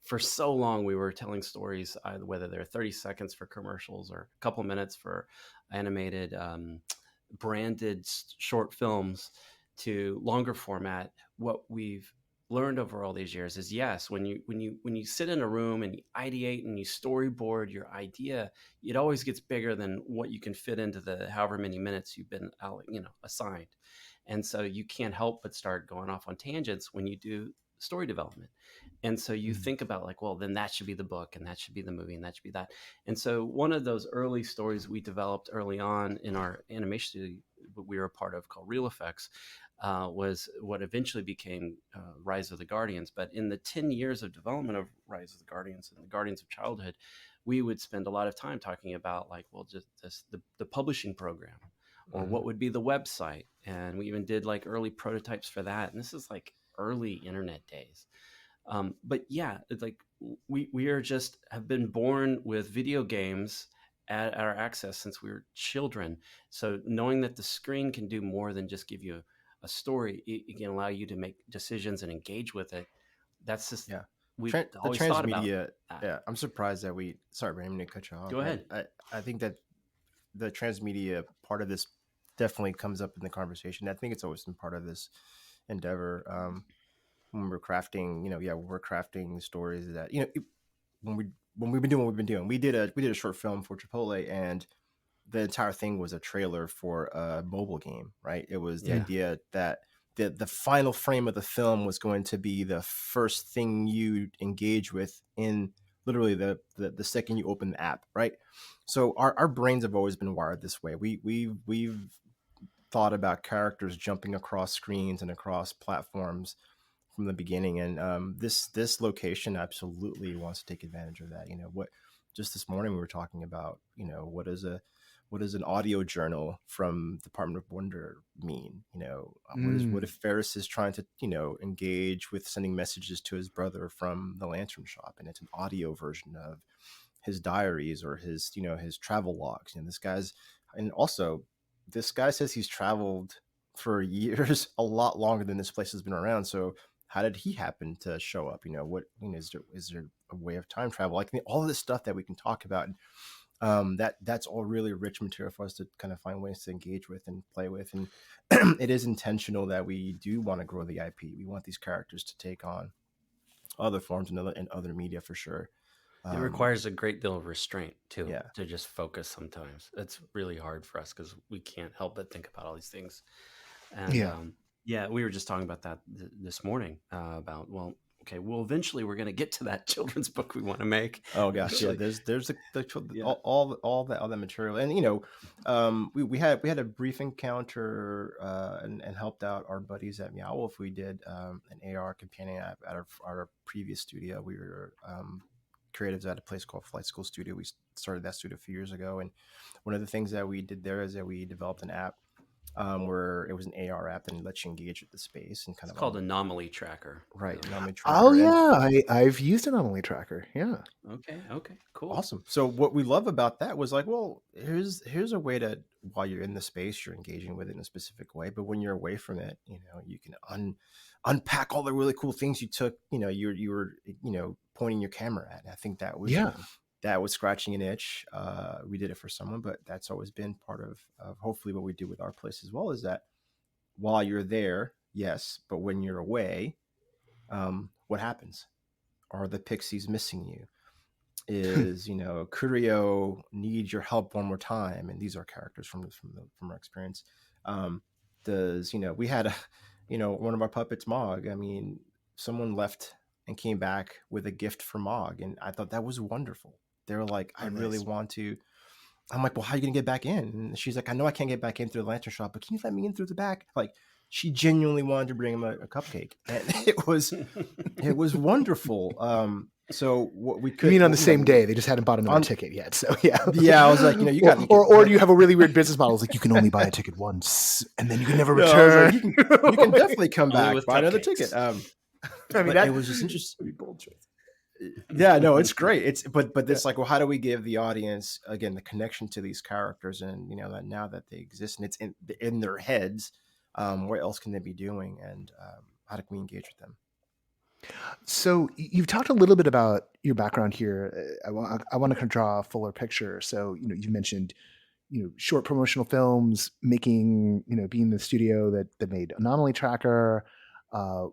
S3: for so long. We were telling stories, whether they're 30 seconds for commercials or a couple minutes for animated branded short films to longer format. What we've learned over all these years is, yes, when you sit in a room and you ideate and you storyboard your idea, it always gets bigger than what you can fit into the however many minutes you've been assigned. And so you can't help but start going off on tangents when you do story development. And so you think about like, well, then that should be the book, and that should be the movie, and that should be that. And so one of those early stories we developed early on in our animation studio we were a part of, called Real Effects, was what eventually became Rise of the Guardians. But in the 10 years of development of Rise of the Guardians and the Guardians of Childhood, we would spend a lot of time talking about like, well, just the publishing program, or what would be the website. And we even did like early prototypes for that. And this is like early internet days. But yeah, it's like we are just have been born with video games at our access since we were children. So knowing that the screen can do more than just give you a story, it can allow you to make decisions and engage with it. That's just,
S4: Yeah.
S3: we've
S4: The
S3: always thought about
S4: transmedia.
S3: that.
S4: Yeah. I'm surprised that sorry, Brandon, to cut you off.
S3: Go ahead.
S4: I think that the transmedia part of this definitely comes up in the conversation. I think it's always been part of this endeavor. When we're crafting, we're crafting stories that, when we've been doing what we've been doing. We did a short film for Chipotle, and the entire thing was a trailer for a mobile game, right? It was the idea that the final frame of the film was going to be the first thing you engage with in literally the second you open the app, right? So our brains have always been wired this way. We've thought about characters jumping across screens and across platforms from the beginning, and this location absolutely wants to take advantage of that. Just this morning we were talking about, what does an audio journal from Department of Wonder mean? What if Ferris is trying to engage with sending messages to his brother from the Lantern Shop, and it's an audio version of his diaries or his his travel logs. This guy says he's traveled for years, a lot longer than this place has been around. So how did he happen to show up? Is there a way of time travel? Like all of this stuff that we can talk about. That's all really rich material for us to kind of find ways to engage with and play with. And it is intentional that we do want to grow the IP. We want these characters to take on other forms and other media for sure.
S3: It requires a great deal of restraint too,
S4: Yeah.
S3: to just focus sometimes. It's really hard for us because we can't help but think about all these things. And we were just talking about that this morning, about, well, okay, well, eventually we're going to get to that children's book we want to make.
S4: Oh gosh, yeah. There's all that material, and we had a brief encounter and helped out our buddies at Meow Wolf. We did an AR companion app at our previous studio. We were creatives at a place called Flight School Studio. We started that studio a few years ago, and one of the things that we did there is that we developed an app where it was an AR app and lets you engage with the space and kind
S3: It's
S4: of
S3: called Anomaly Tracker.
S4: right anomaly
S2: Oh
S4: tracker. And
S2: yeah, I've used an anomaly tracker. Yeah.
S3: Okay, cool.
S4: awesome. So what we love about that was like, well, here's a way to, while you're in the space, you're engaging with it in a specific way, but when you're away from it, you can unpack all the really cool things you took. You were pointing your camera at. And I think
S2: Yeah.
S4: that was scratching an itch. We did it for someone, but that's always been part of hopefully what we do with our place as well, is that while you're there, yes, but when you're away, what happens? Are the pixies missing you? Is Curio needs your help one more time, and these are characters from our experience. Does we had a one of our puppets, Mog. I mean, someone left and came back with a gift for Mog, and I thought that was wonderful. They were like, I
S2: Oh,
S4: really
S2: nice.
S4: want to. I'm like, well, how are you gonna get back in? And she's like, I know I can't get back in through the lantern shop, but can you let me in through the back? Like, she genuinely wanted to bring him a cupcake, and it was wonderful. So what we
S2: You
S4: could,
S2: mean on the same day? They just hadn't bought another
S4: on
S2: ticket yet. So yeah.
S4: yeah, I was like, you got
S2: Or do you have a really weird business model? It's like you can only buy a ticket once and then you can never
S4: no, I was like,
S2: return.
S4: you can definitely come
S3: Only
S4: back,
S3: with
S4: buy another
S3: cupcakes.
S4: ticket.
S2: I mean,
S4: But
S2: that
S4: it was just interesting.
S2: would be bold choice.
S4: Yeah, no, it's great. It's but
S2: Yeah.
S4: it's like, well, how do we give the audience again the connection to these characters, and that now that they exist and it's in their heads, what else can they be doing, and how can we engage with them?
S2: So you've talked a little bit about your background here. I want to kind of draw a fuller picture. So you mentioned short promotional films, making being the studio that made Anomaly Tracker, uh,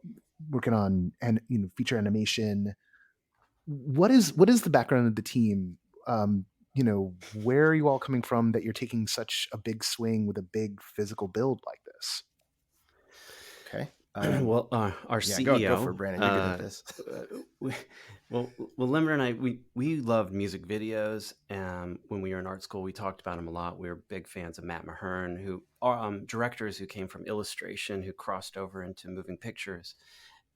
S2: working on and feature animation. What is the background of the team? Um, where are you all coming from that you're taking such a big swing with a big physical build like this?
S4: Okay.
S3: Well, our
S4: Yeah, go for
S3: CEO,
S4: it, Brandon. You're good at this.
S3: we, Limbert and I, we loved music videos. When we were in art school, we talked about them a lot. We were big fans of Matt Mahern, who are directors who came from illustration, who crossed over into moving pictures,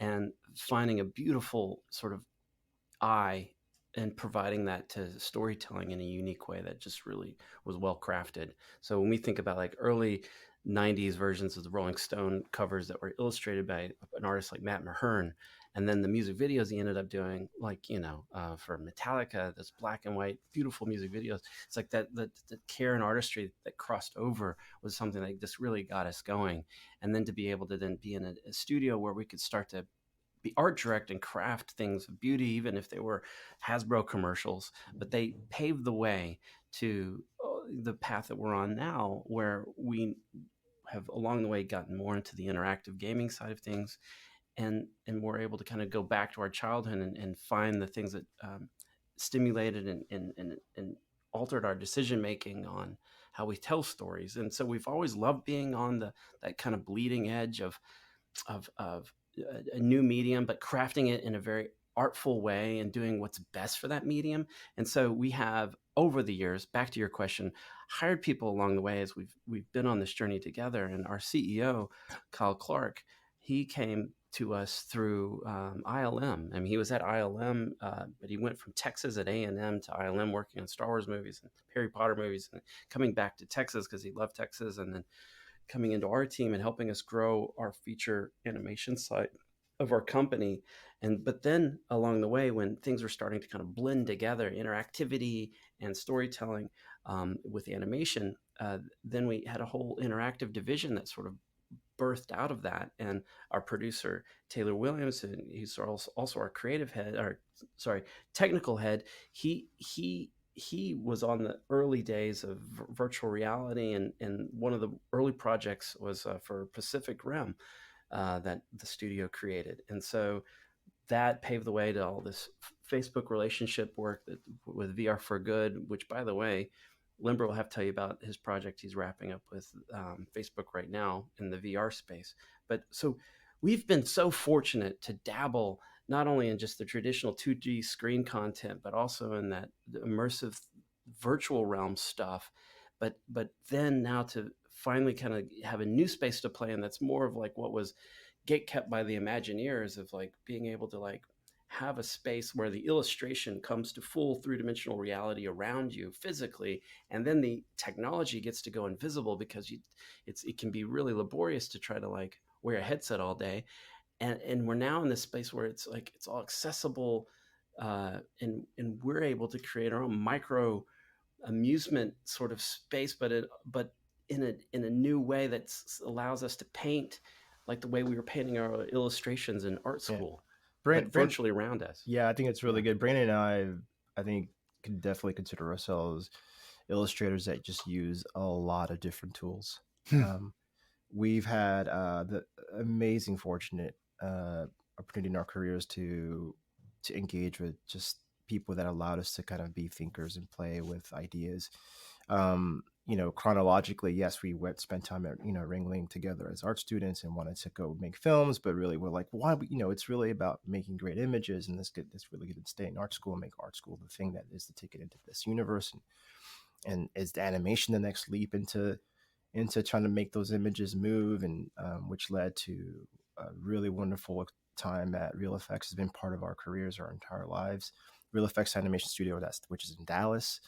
S3: and finding a beautiful sort of eye and providing that to storytelling in a unique way that just really was well crafted. So when we think about like early 90s versions of the Rolling Stone covers that were illustrated by an artist like Matt Mahern, and then the music videos he ended up doing, like, for Metallica, this black and white, beautiful music videos. It's like that the care and artistry that crossed over was something that just really got us going. And then to be able to then be in a studio where we could start to be art direct and craft things of beauty, even if they were Hasbro commercials, but they paved the way to the path that we're on now, where we have along the way gotten more into the interactive gaming side of things, and we're able to kind of go back to our childhood and find the things that stimulated and altered our decision making on how we tell stories. And so we've always loved being on that kind of bleeding edge of a new medium, but crafting it in a very artful way and doing what's best for that medium. And so we have, over the years, back to your question, hired people along the way as we've been on this journey together. And our CEO, Kyle Clark, he came to us through ILM. I mean, he was at ILM, but he went from Texas at A&M to ILM, working on Star Wars movies and Harry Potter movies, and coming back to Texas because he loved Texas, and then coming into our team and helping us grow our feature animation side of our company. But then along the way, when things were starting to kind of blend together, interactivity and storytelling with animation, then we had a whole interactive division that sort of birthed out of that. And our producer, Taylor Williams, and he's also our creative head, or sorry, technical head, he was on the early days of virtual reality, and one of the early projects was for Pacific Rim that the studio created. And so that paved the way to all this Facebook relationship work with VR for Good, which, by the way, Limbert will have to tell you about his project he's wrapping up with Facebook right now in the VR space. But so we've been so fortunate to dabble not only in just the traditional 2D screen content, but also in that immersive virtual realm stuff. But then now to finally kind of have a new space to play in that's more of like what was gate kept by the Imagineers, of like being able to like have a space where the illustration comes to full three-dimensional reality around you physically, and then the technology gets to go invisible, because it can be really laborious to try to like wear a headset all day. And we're now in this space where it's like it's all accessible, and we're able to create our own micro amusement sort of space, but in a new way that allows us to paint like the way we were painting our illustrations in art
S4: Yeah.
S3: school, but
S4: Brand,
S3: virtually around us.
S4: yeah, I think it's really good. Brandon and I think, can definitely consider ourselves illustrators that just use a lot of different tools.
S2: Hmm.
S4: We've had the amazing, fortunate opportunity in our careers to engage with just people that allowed us to kind of be thinkers and play with ideas. Chronologically, yes, we spent time at, wrangling together as art students and wanted to go make films, but really we're like, why, it's really about making great images, and this really good to stay in art school and make art school the thing that is to take it into this universe. And is the animation the next leap into trying to make those images move, and which led to a really wonderful time at Real Effects. Has been part of our careers our entire lives. Real Effects Animation Studio, which is in Dallas.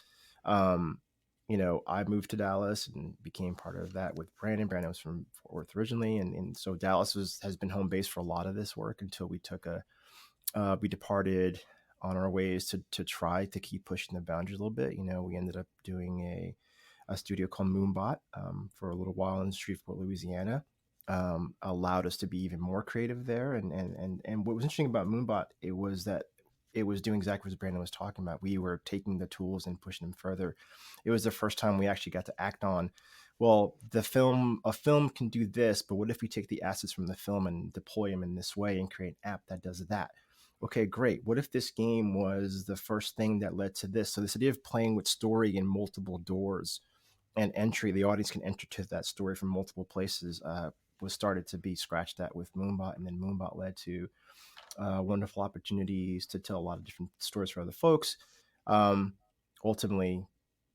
S4: I moved to Dallas and became part of that with Brandon. Brandon was from Fort Worth originally, and so Dallas has been home base for a lot of this work until we departed on our ways to try to keep pushing the boundaries a little bit. We ended up doing a studio called Moonbot for a little while in Shreveport, Louisiana. Allowed us to be even more creative there. And what was interesting about Moonbot, it was that it was doing exactly what Brandon was talking about. We were taking the tools and pushing them further. It was the first time we actually got to act on, well, a film can do this, but what if we take the assets from the film and deploy them in this way and create an app that does that? Okay, great. What if this game was the first thing that led to this? So this idea of playing with story in multiple doors and entry, the audience can enter to that story from multiple places, was started to be scratched at with Moonbot. And then Moonbot led to wonderful opportunities to tell a lot of different stories for other folks. Ultimately,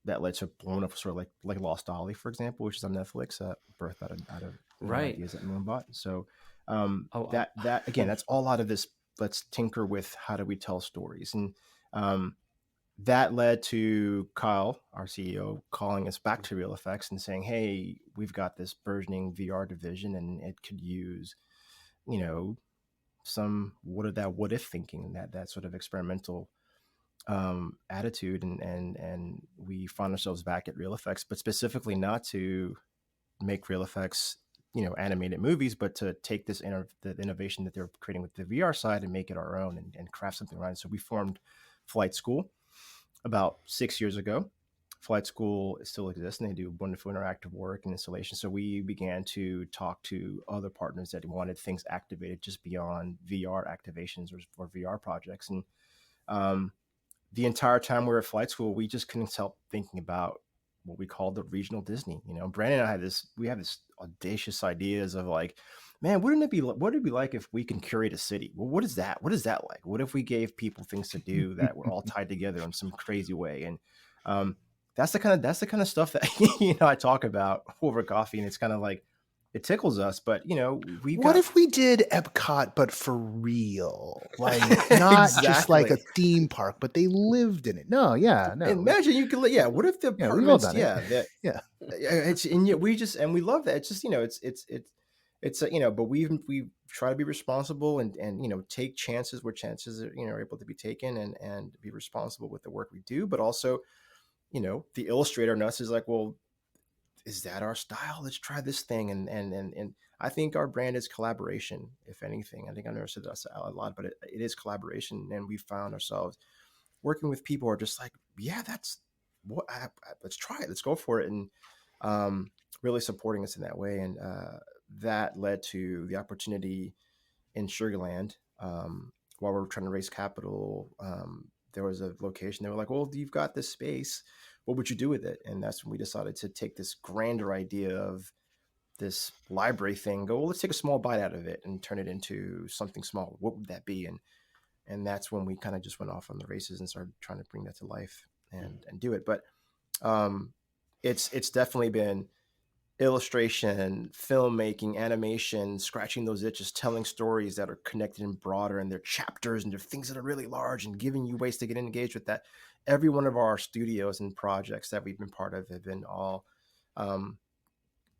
S4: that led to a wonderful story like Lost Dolly, for example, which is on Netflix, birthed out of
S3: Right.
S4: ideas at Moonbot. So
S3: Oh,
S4: that again, that's all out of this. Let's tinker with how do we tell stories, and that led to Kyle, our CEO, calling us back to Real Effects and saying, "Hey, we've got this burgeoning VR division, and it could use, some what if thinking, that sort of experimental attitude." And we found ourselves back at Real Effects, but specifically not to make Real Effects, animated movies, but to take the innovation that they're creating with the VR side and make it our own and craft something around it. So we formed Flight School about 6 years ago. Flight School still exists, and they do wonderful interactive work and installation. So we began to talk to other partners that wanted things activated just beyond VR activations or VR projects. And the entire time we were at Flight School, we just couldn't help thinking about what we called the regional Disney. Brandon and I have this audacious ideas of like, man, what would it be like if we can curate a city? Well, what is that? What is that like? What if we gave people things to do that were all tied together in some crazy way? And that's the kind of stuff that I talk about over coffee, and it's kind of like it tickles us. But
S2: what if we did Epcot but for real, like not just like a theme park, but they lived in it? No.
S4: Imagine you could, what if the apartments, it's, and yet we love that. It's just it's but we've tried to be responsible and take chances where chances are able to be taken, and be responsible with the work we do. But also, the illustrator in us is like, well, is that our style? Let's try this thing. And I think our brand is collaboration, if anything. I think I never said that a lot, but it is collaboration. And we found ourselves working with people who are just like, yeah, that's what let's try it. Let's go for it. And really supporting us in that way. And that led to the opportunity in Sugarland. While we were trying to raise capital, there was a location. They were like, well, you've got this space. What would you do with it? And that's when we decided to take this grander idea of this library thing, go, well, let's take a small bite out of it and turn it into something small. What would that be? And that's when we kind of just went off on the races and started trying to bring that to life and do it. But it's definitely been illustration, filmmaking, animation, scratching those itches, telling stories that are connected and broader, and they're chapters and they're things that are really large and giving you ways to get engaged with that. Every one of our studios and projects that we've been part of have been all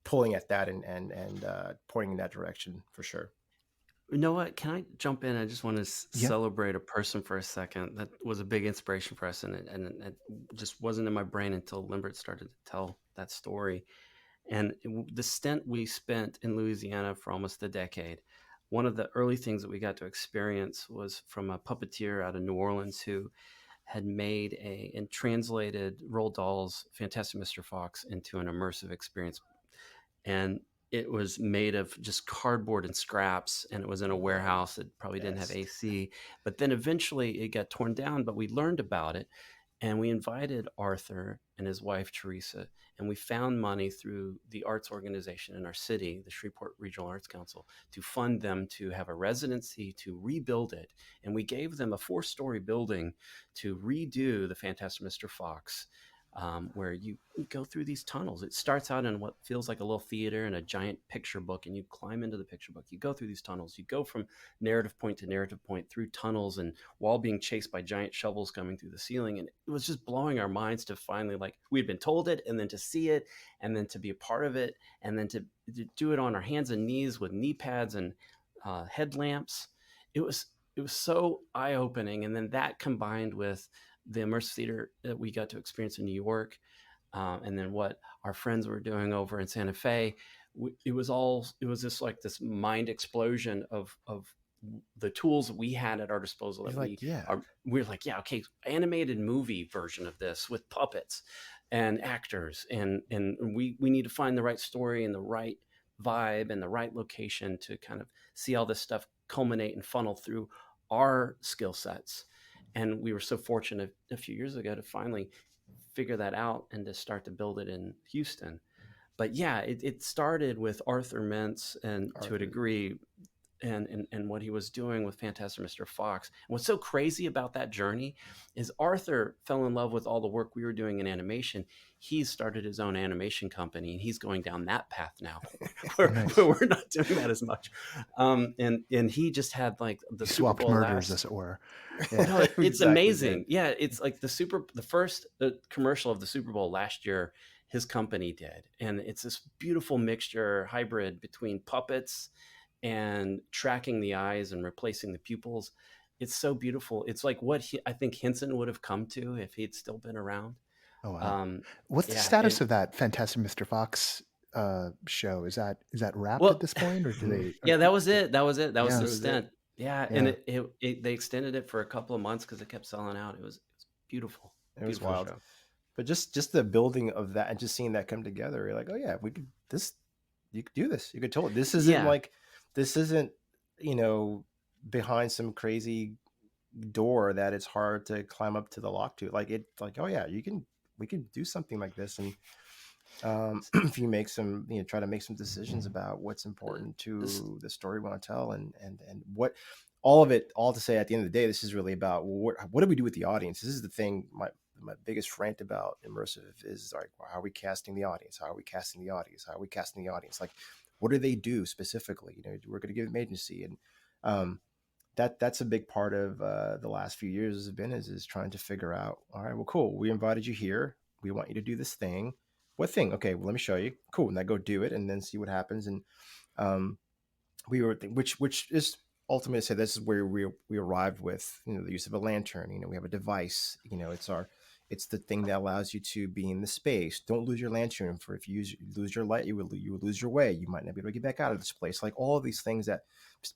S4: pulling at that and pointing in that direction for sure.
S3: You know what? Can I jump in? I just want to
S2: Yeah.
S3: celebrate a person for a second that was a big inspiration for us, and it just wasn't in my brain until Limbert started to tell that story. And the stint we spent in Louisiana for almost a decade, one of the early things that we got to experience was from a puppeteer out of New Orleans who had made and translated Roald Dahl's Fantastic Mr. Fox into an immersive experience. And it was made of just cardboard and scraps, and it was in a warehouse that probably didn't have AC. But then eventually it got torn down, but we learned about it. And we invited Arthur and his wife, Teresa, and we found money through the arts organization in our city, the Shreveport Regional Arts Council, to fund them to have a residency to rebuild it. And we gave them a 4-story building to redo the Fantastic Mr. Fox, where you go through these tunnels. It starts out in what feels like a little theater and a giant picture book, and you climb into the picture book. You go through these tunnels. You go from narrative point to narrative point through tunnels, and while being chased by giant shovels coming through the ceiling. And it was just blowing our minds to finally, like, we'd been told it, and then to see it, and then to be a part of it, and then to do it on our hands and knees with knee pads and headlamps. It was so eye-opening. And then that combined with the immersive theater that we got to experience in New York, and then what our friends were doing over in Santa Fe, it was just like this mind explosion of the tools we had at our disposal. That we're like, yeah, okay, animated movie version of this with puppets and actors, and we need to find the right story and the right vibe and the right location to kind of see all this stuff culminate and funnel through our skill sets. And we were so fortunate a few years ago to finally figure that out and to start to build it in Houston. But yeah, it started with Arthur Mintz and to a degree, and what he was doing with Fantastic Mr. Fox. And what's so crazy about that journey is Arthur fell in love with all the work we were doing in animation. He started his own animation company, and he's going down that path now, where we're not doing that as much. And he just had like the Super Bowl
S2: murders, as it were.
S3: Yeah. No, it's exactly amazing. Yeah, it's like the first commercial of the Super Bowl last year, his company did, and it's this beautiful mixture hybrid between puppets and tracking the eyes and replacing the pupils. It's so beautiful. It's like what I think Henson would have come to if he'd still been around.
S2: Oh, wow. What's the status of that Fantastic Mr. Fox show? Is that wrapped at this point, or do they?
S3: Yeah, that was it. That was the stint. Yeah, and they extended it for a couple of months because it kept selling out. It was beautiful.
S4: It was wild. Show. But just the building of that and just seeing that come together, you're like, oh yeah, you could do this. You could totally. This isn't behind some crazy door that it's hard to climb up to the lock to. Oh yeah, we can do something like this. And if you make some, try to make some decisions about what's important to the story we want to tell, and what all to say at the end of the day, this is really about what do we do with the audience? This is the thing. My biggest rant about immersive is like, how are we casting the audience? How are we casting the audience? How are we casting the audience? Like, what do they do specifically? We're going to give them agency, and that's a big part of the last few years has been is trying to figure out. All right, well, cool. We invited you here. We want you to do this thing. What thing? Okay, well, let me show you. Cool, and then go do it, and then see what happens. And which is ultimately to say this is where we arrived with the use of a lantern. We have a device. It's the thing that allows you to be in the space. Don't lose your lantern. For if you lose your light, you would lose your way. You might not be able to get back out of this place. Like all of these things that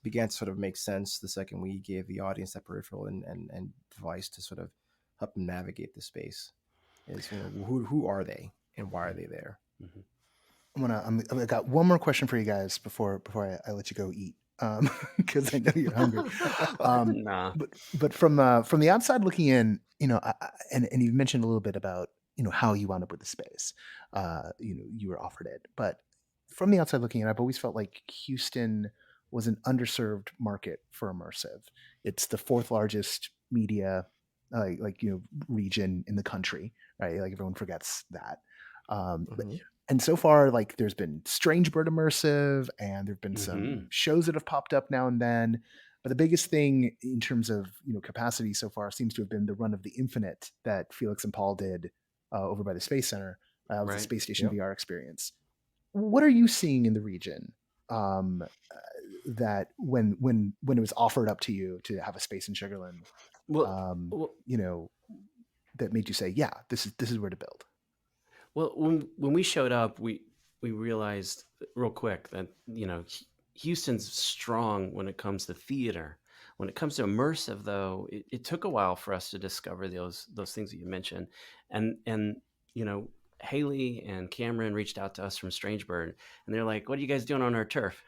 S4: began to sort of make sense the second we gave the audience that peripheral and device to sort of help them navigate the space. Is who are they and why are they there?
S2: Mm-hmm. I got one more question for you guys before I let you go eat. Because I know you're hungry.
S3: Nah.
S2: But from the outside looking in, and you've mentioned a little bit about how you wound up with the space. You were offered it, but from the outside looking in, I've always felt like Houston was an underserved market for immersive. It's the 4th largest media region in the country, right? Like everyone forgets that. But And so far, like there's been Strange Bird Immersive, and there've been
S3: Hmm.
S2: some shows that have popped up now and then. But the biggest thing in terms of capacity so far seems to have been the Run of the Infinite that Felix and Paul did over by the Space Center. It was the
S3: Right.
S2: Space Station
S4: Yep.
S2: VR experience. What are you seeing in the region that when it was offered up to you to have a space in Sugarland,
S3: Well, well,
S2: that made you say, yeah, this is where to build?
S3: Well, when we showed up, we realized real quick that Houston's strong when it comes to theater. When it comes to immersive, though, it took a while for us to discover those things that you mentioned, and you know Haley and Cameron reached out to us from Strangebird, and they're like, "What are you guys doing on our turf?"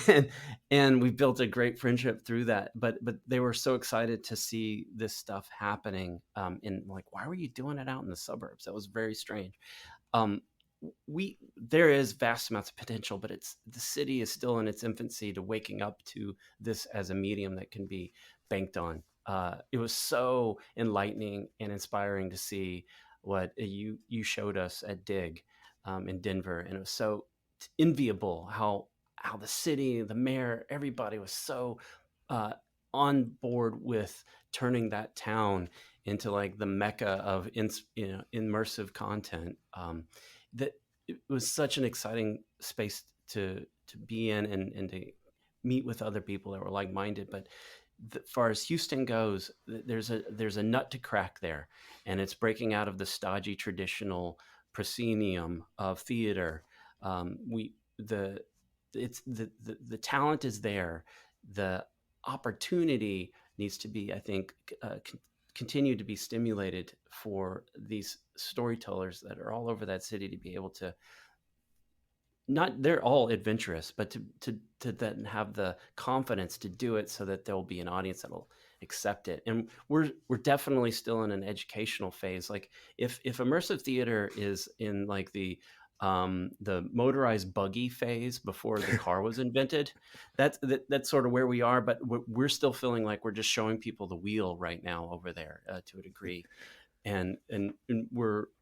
S3: and and we built a great friendship through that. But they were so excited to see this stuff happening. And like, why were you doing it out in the suburbs? That was very strange. Um, there is vast amounts of potential, but the city is still in its infancy to waking up to this as a medium that can be banked on. It was so enlightening and inspiring to see what you showed us at Dig in Denver, and it was so enviable how the city, the mayor, everybody was so uh, on board with turning that town into like the mecca of immersive content. That it was such an exciting space to be in and to meet with other people that were like minded. But as far as Houston goes, there's a nut to crack there, and it's breaking out of the stodgy traditional proscenium of theater. We the talent is there. The opportunity needs to be, I think, continue to be stimulated for these storytellers that are all over that city to be able to, not, they're all adventurous, but to then have the confidence to do it so that there will be an audience that'll accept it. And we're definitely still in an educational phase. Like if immersive theater is in like the motorized buggy phase before the car was invented, that's sort of where we are. But we're still feeling like we're just showing people the wheel right now over there to a degree, and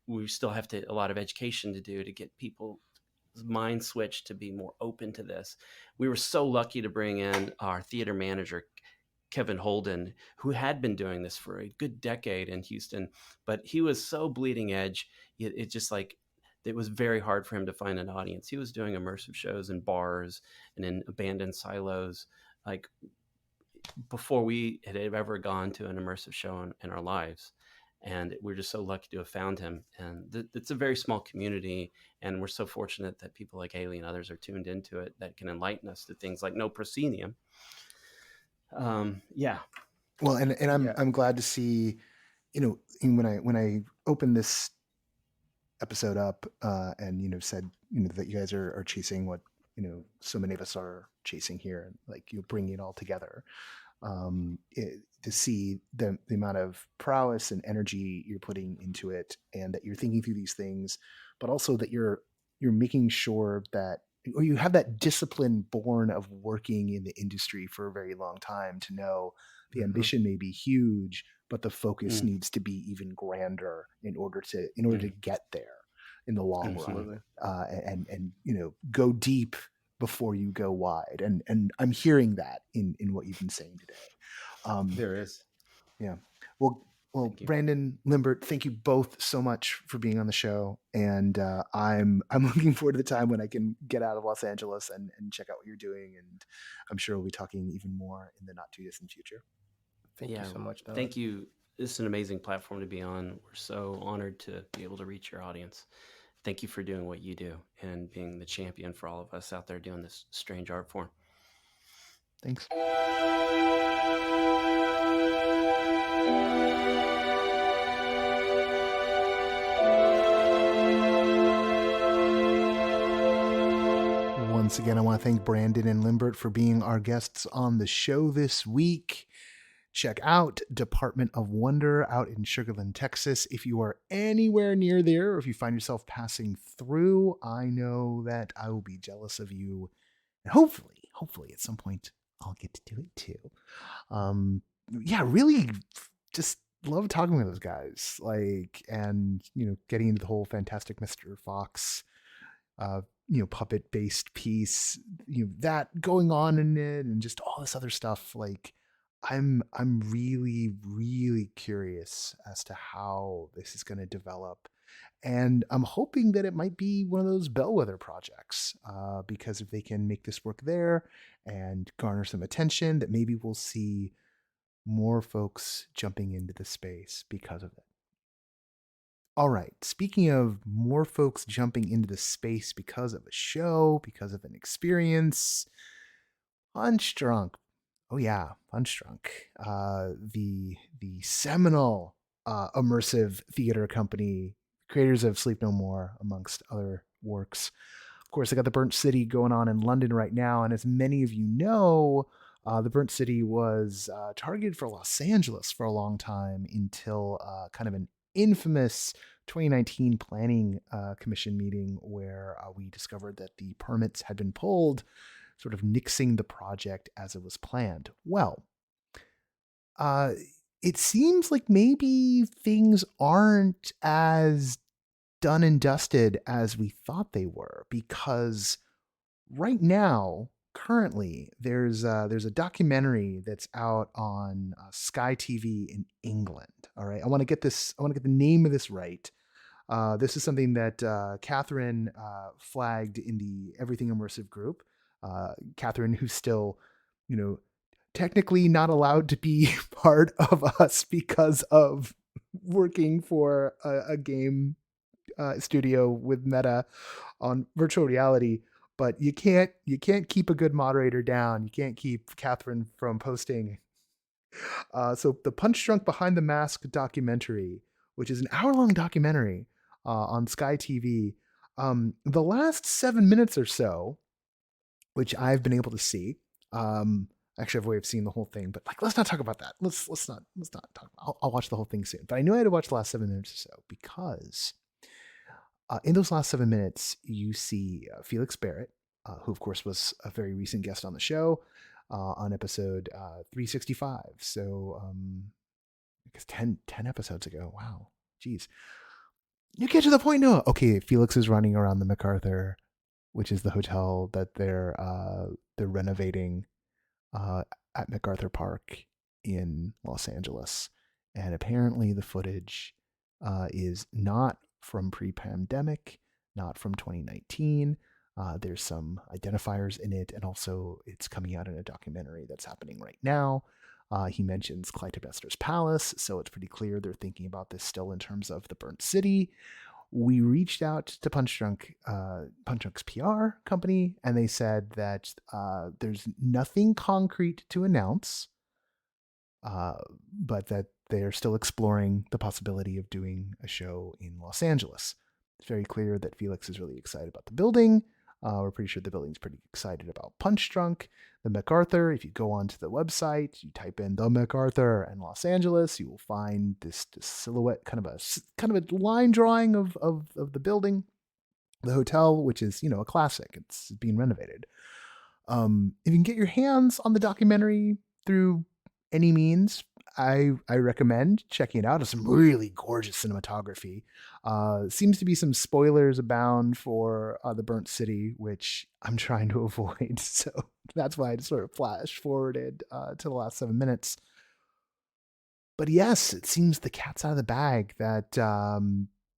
S3: we still have a lot of education to do to get people mind switch to be more open to this. We were so lucky to bring in our theater manager, Kevin Holden, who had been doing this for a good decade in Houston, but he was so bleeding edge. It just like, it was very hard for him to find an audience. He was doing immersive shows in bars and in abandoned silos, like before we had ever gone to an immersive show in our lives. And we're just so lucky to have found him. And it's a very small community, and we're so fortunate that people like Haley and others are tuned into it that can enlighten us to things like no proscenium. Yeah.
S2: Well, and I'm glad to see, when I opened this episode up and said that you guys are chasing what so many of us are chasing here, and like bringing it all together, to see the amount of prowess and energy you're putting into it, and that you're thinking through these things, but also that you're making sure that, or you have that discipline born of working in the industry for a very long time, to know the ambition may be huge, but the focus needs to be even grander in order to get there in the long run, and go deep before you go wide. And I'm hearing that in what you've been saying today.
S4: There is.
S2: Yeah. Well, Brandon, Limbert, thank you both so much for being on the show. And I'm looking forward to the time when I can get out of Los Angeles and check out what you're doing. And I'm sure we'll be talking even more in the not too distant future.
S4: Thank you so much, Noah.
S3: Thank you. This is an amazing platform to be on. We're so honored to be able to reach your audience. Thank you for doing what you do and being the champion for all of us out there doing this strange art form.
S2: Thanks. Once again, I want to thank Brandon and Limbert for being our guests on the show this week. Check out Department of Wonder out in Sugarland, Texas. If you are anywhere near there, or if you find yourself passing through, I know that I will be jealous of you. And hopefully at some point I'll get to do it too. Yeah, really just love talking with those guys, like, and getting into the whole Fantastic Mr. Fox, puppet based piece, that going on in it, and just all this other stuff. Like, I'm really, really curious as to how this is going to develop. And I'm hoping that it might be one of those bellwether projects, because if they can make this work there and garner some attention, that maybe we'll see more folks jumping into the space because of it. All right, speaking of more folks jumping into the space because of a show, because of an experience, Punch Drunk. Oh yeah, Punch Drunk. The seminal immersive theater company, creators of Sleep No More, amongst other works. Of course, they got the Burnt City going on in London right now, and as many of you know, the Burnt City was targeted for Los Angeles for a long time until kind of an infamous 2019 planning commission meeting where we discovered that the permits had been pulled, sort of nixing the project as it was planned. Well, it seems like maybe things aren't as done and dusted as we thought they were, because right now, currently, there's a documentary that's out on Sky TV in England. All right, I want to get the name of this right. This is something that Catherine flagged in the Everything Immersive group. Catherine, who's still, technically not allowed to be part of us because of working for a game studio with Meta on virtual reality. But you can't keep a good moderator down. You can't keep Catherine from posting. So the Punch Drunk Behind the Mask documentary, which is an hour-long documentary on Sky TV, the last 7 minutes or so, which I've been able to see. Actually, I've already seen the whole thing, but like, let's not talk about that. Let's not talk. I'll watch the whole thing soon. But I knew I had to watch the last 7 minutes or so because in those last 7 minutes, you see Felix Barrett, who of course was a very recent guest on the show on episode 365. So I guess 10 episodes ago. Wow, geez. You get to the point now. Okay, Felix is running around the MacArthur, which is the hotel that they're renovating at MacArthur Park in Los Angeles. And apparently the footage is not from pre-pandemic, not from 2019. There's some identifiers in it, and also it's coming out in a documentary that's happening right now. He mentions Clytemnestra's Palace, so it's pretty clear they're thinking about this still in terms of the Burnt City. We reached out to Punch Drunk's PR company, and they said that there's nothing concrete to announce, but that they're still exploring the possibility of doing a show in Los Angeles. It's very clear that Felix is really excited about the building. We're pretty sure the building's pretty excited about Punch Drunk. The MacArthur, if you go onto the website, you type in the MacArthur and Los Angeles, you will find this silhouette, kind of a line drawing of the building, the hotel, which is, a classic. It's being renovated. If you can get your hands on the documentary through any means, I recommend checking it out. It's some really gorgeous cinematography. Seems to be some spoilers abound for the Burnt City, which I'm trying to avoid. So that's why I just sort of flash forwarded to the last 7 minutes. But yes, it seems the cat's out of the bag that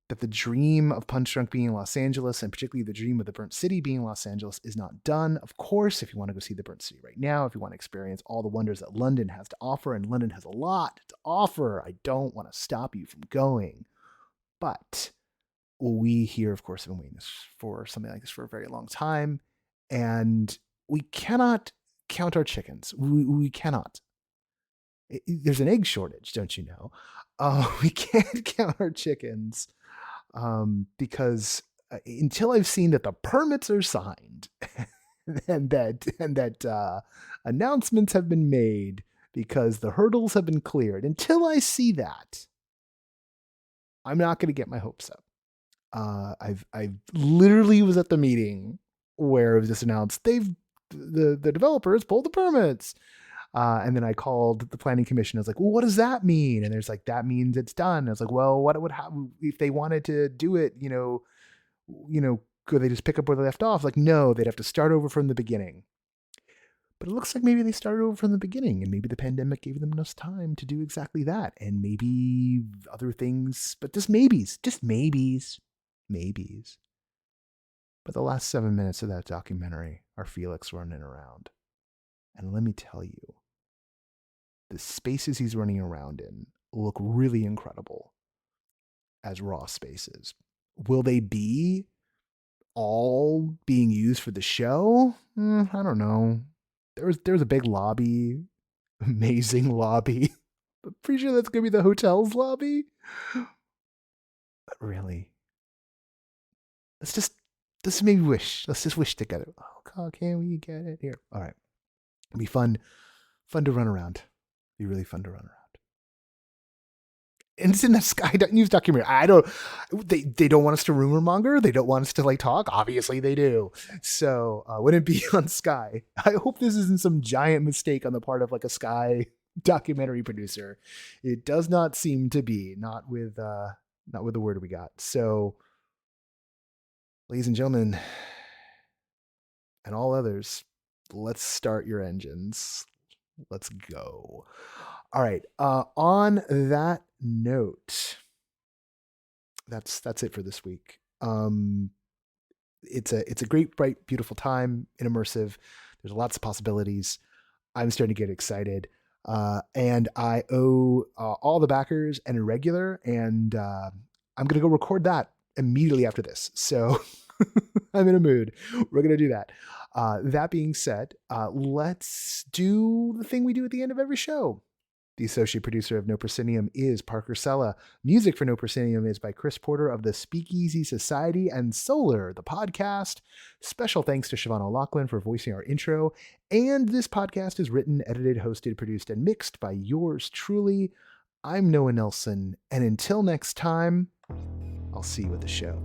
S2: that the dream of Punch Drunk being in Los Angeles, and particularly the dream of the Burnt City being in Los Angeles, is not done. Of course, if you want to go see the Burnt City right now, if you want to experience all the wonders that London has to offer, and London has a lot to offer, I don't want to stop you from going. But we here, of course, have been waiting for something like this for a very long time, and we cannot count our chickens. We cannot. There's an egg shortage, don't you know? We can't count our chickens because until I've seen that the permits are signed and that announcements have been made because the hurdles have been cleared, until I see that, I'm not going to get my hopes up. I literally was at the meeting where it was just announced the developers pulled the permits. And then I called the planning commission. I was like, well, what does that mean? And there's like, that means it's done. I was like, well, what would happen if they wanted to do it, could they just pick up where they left off? Like, no, they'd have to start over from the beginning. But it looks like maybe they started over from the beginning, and maybe the pandemic gave them enough time to do exactly that. And maybe other things, but just maybes. But the last 7 minutes of that documentary are Felix running around. And let me tell you, the spaces he's running around in look really incredible as raw spaces. Will they be all being used for the show? I don't know. There's a big lobby, amazing lobby. I'm pretty sure that's gonna be the hotel's lobby. But really, let's just maybe wish. Let's just wish together. Oh God, can we get it here? All right, it'll be fun to run around. It'll be really fun to run around. And it's in that Sky News documentary. They don't want us to rumor monger. They don't want us to like talk. Obviously they do. So wouldn't it be on Sky? I hope this isn't some giant mistake on the part of like a Sky documentary producer. It does not seem to be, not with the word we got. So ladies and gentlemen, and all others, let's start your engines. Let's go. All right. On that note, that's it for this week. It's a great, bright, beautiful time and immersive. There's lots of possibilities. I'm starting to get excited. And I owe all the backers an irregular, and I'm gonna go record that immediately after this. So I'm in a mood. We're gonna do that. That being said, let's do the thing we do at the end of every show. The associate producer of No Proscenium is Parker Sella. Music for No Proscenium is by Chris Porter of the Speakeasy Society and Solar, the podcast. Special thanks to Siobhan O'Loughlin for voicing our intro. And this podcast is written, edited, hosted, produced, and mixed by yours truly. I'm Noah Nelson, and until next time, I'll see you at the show.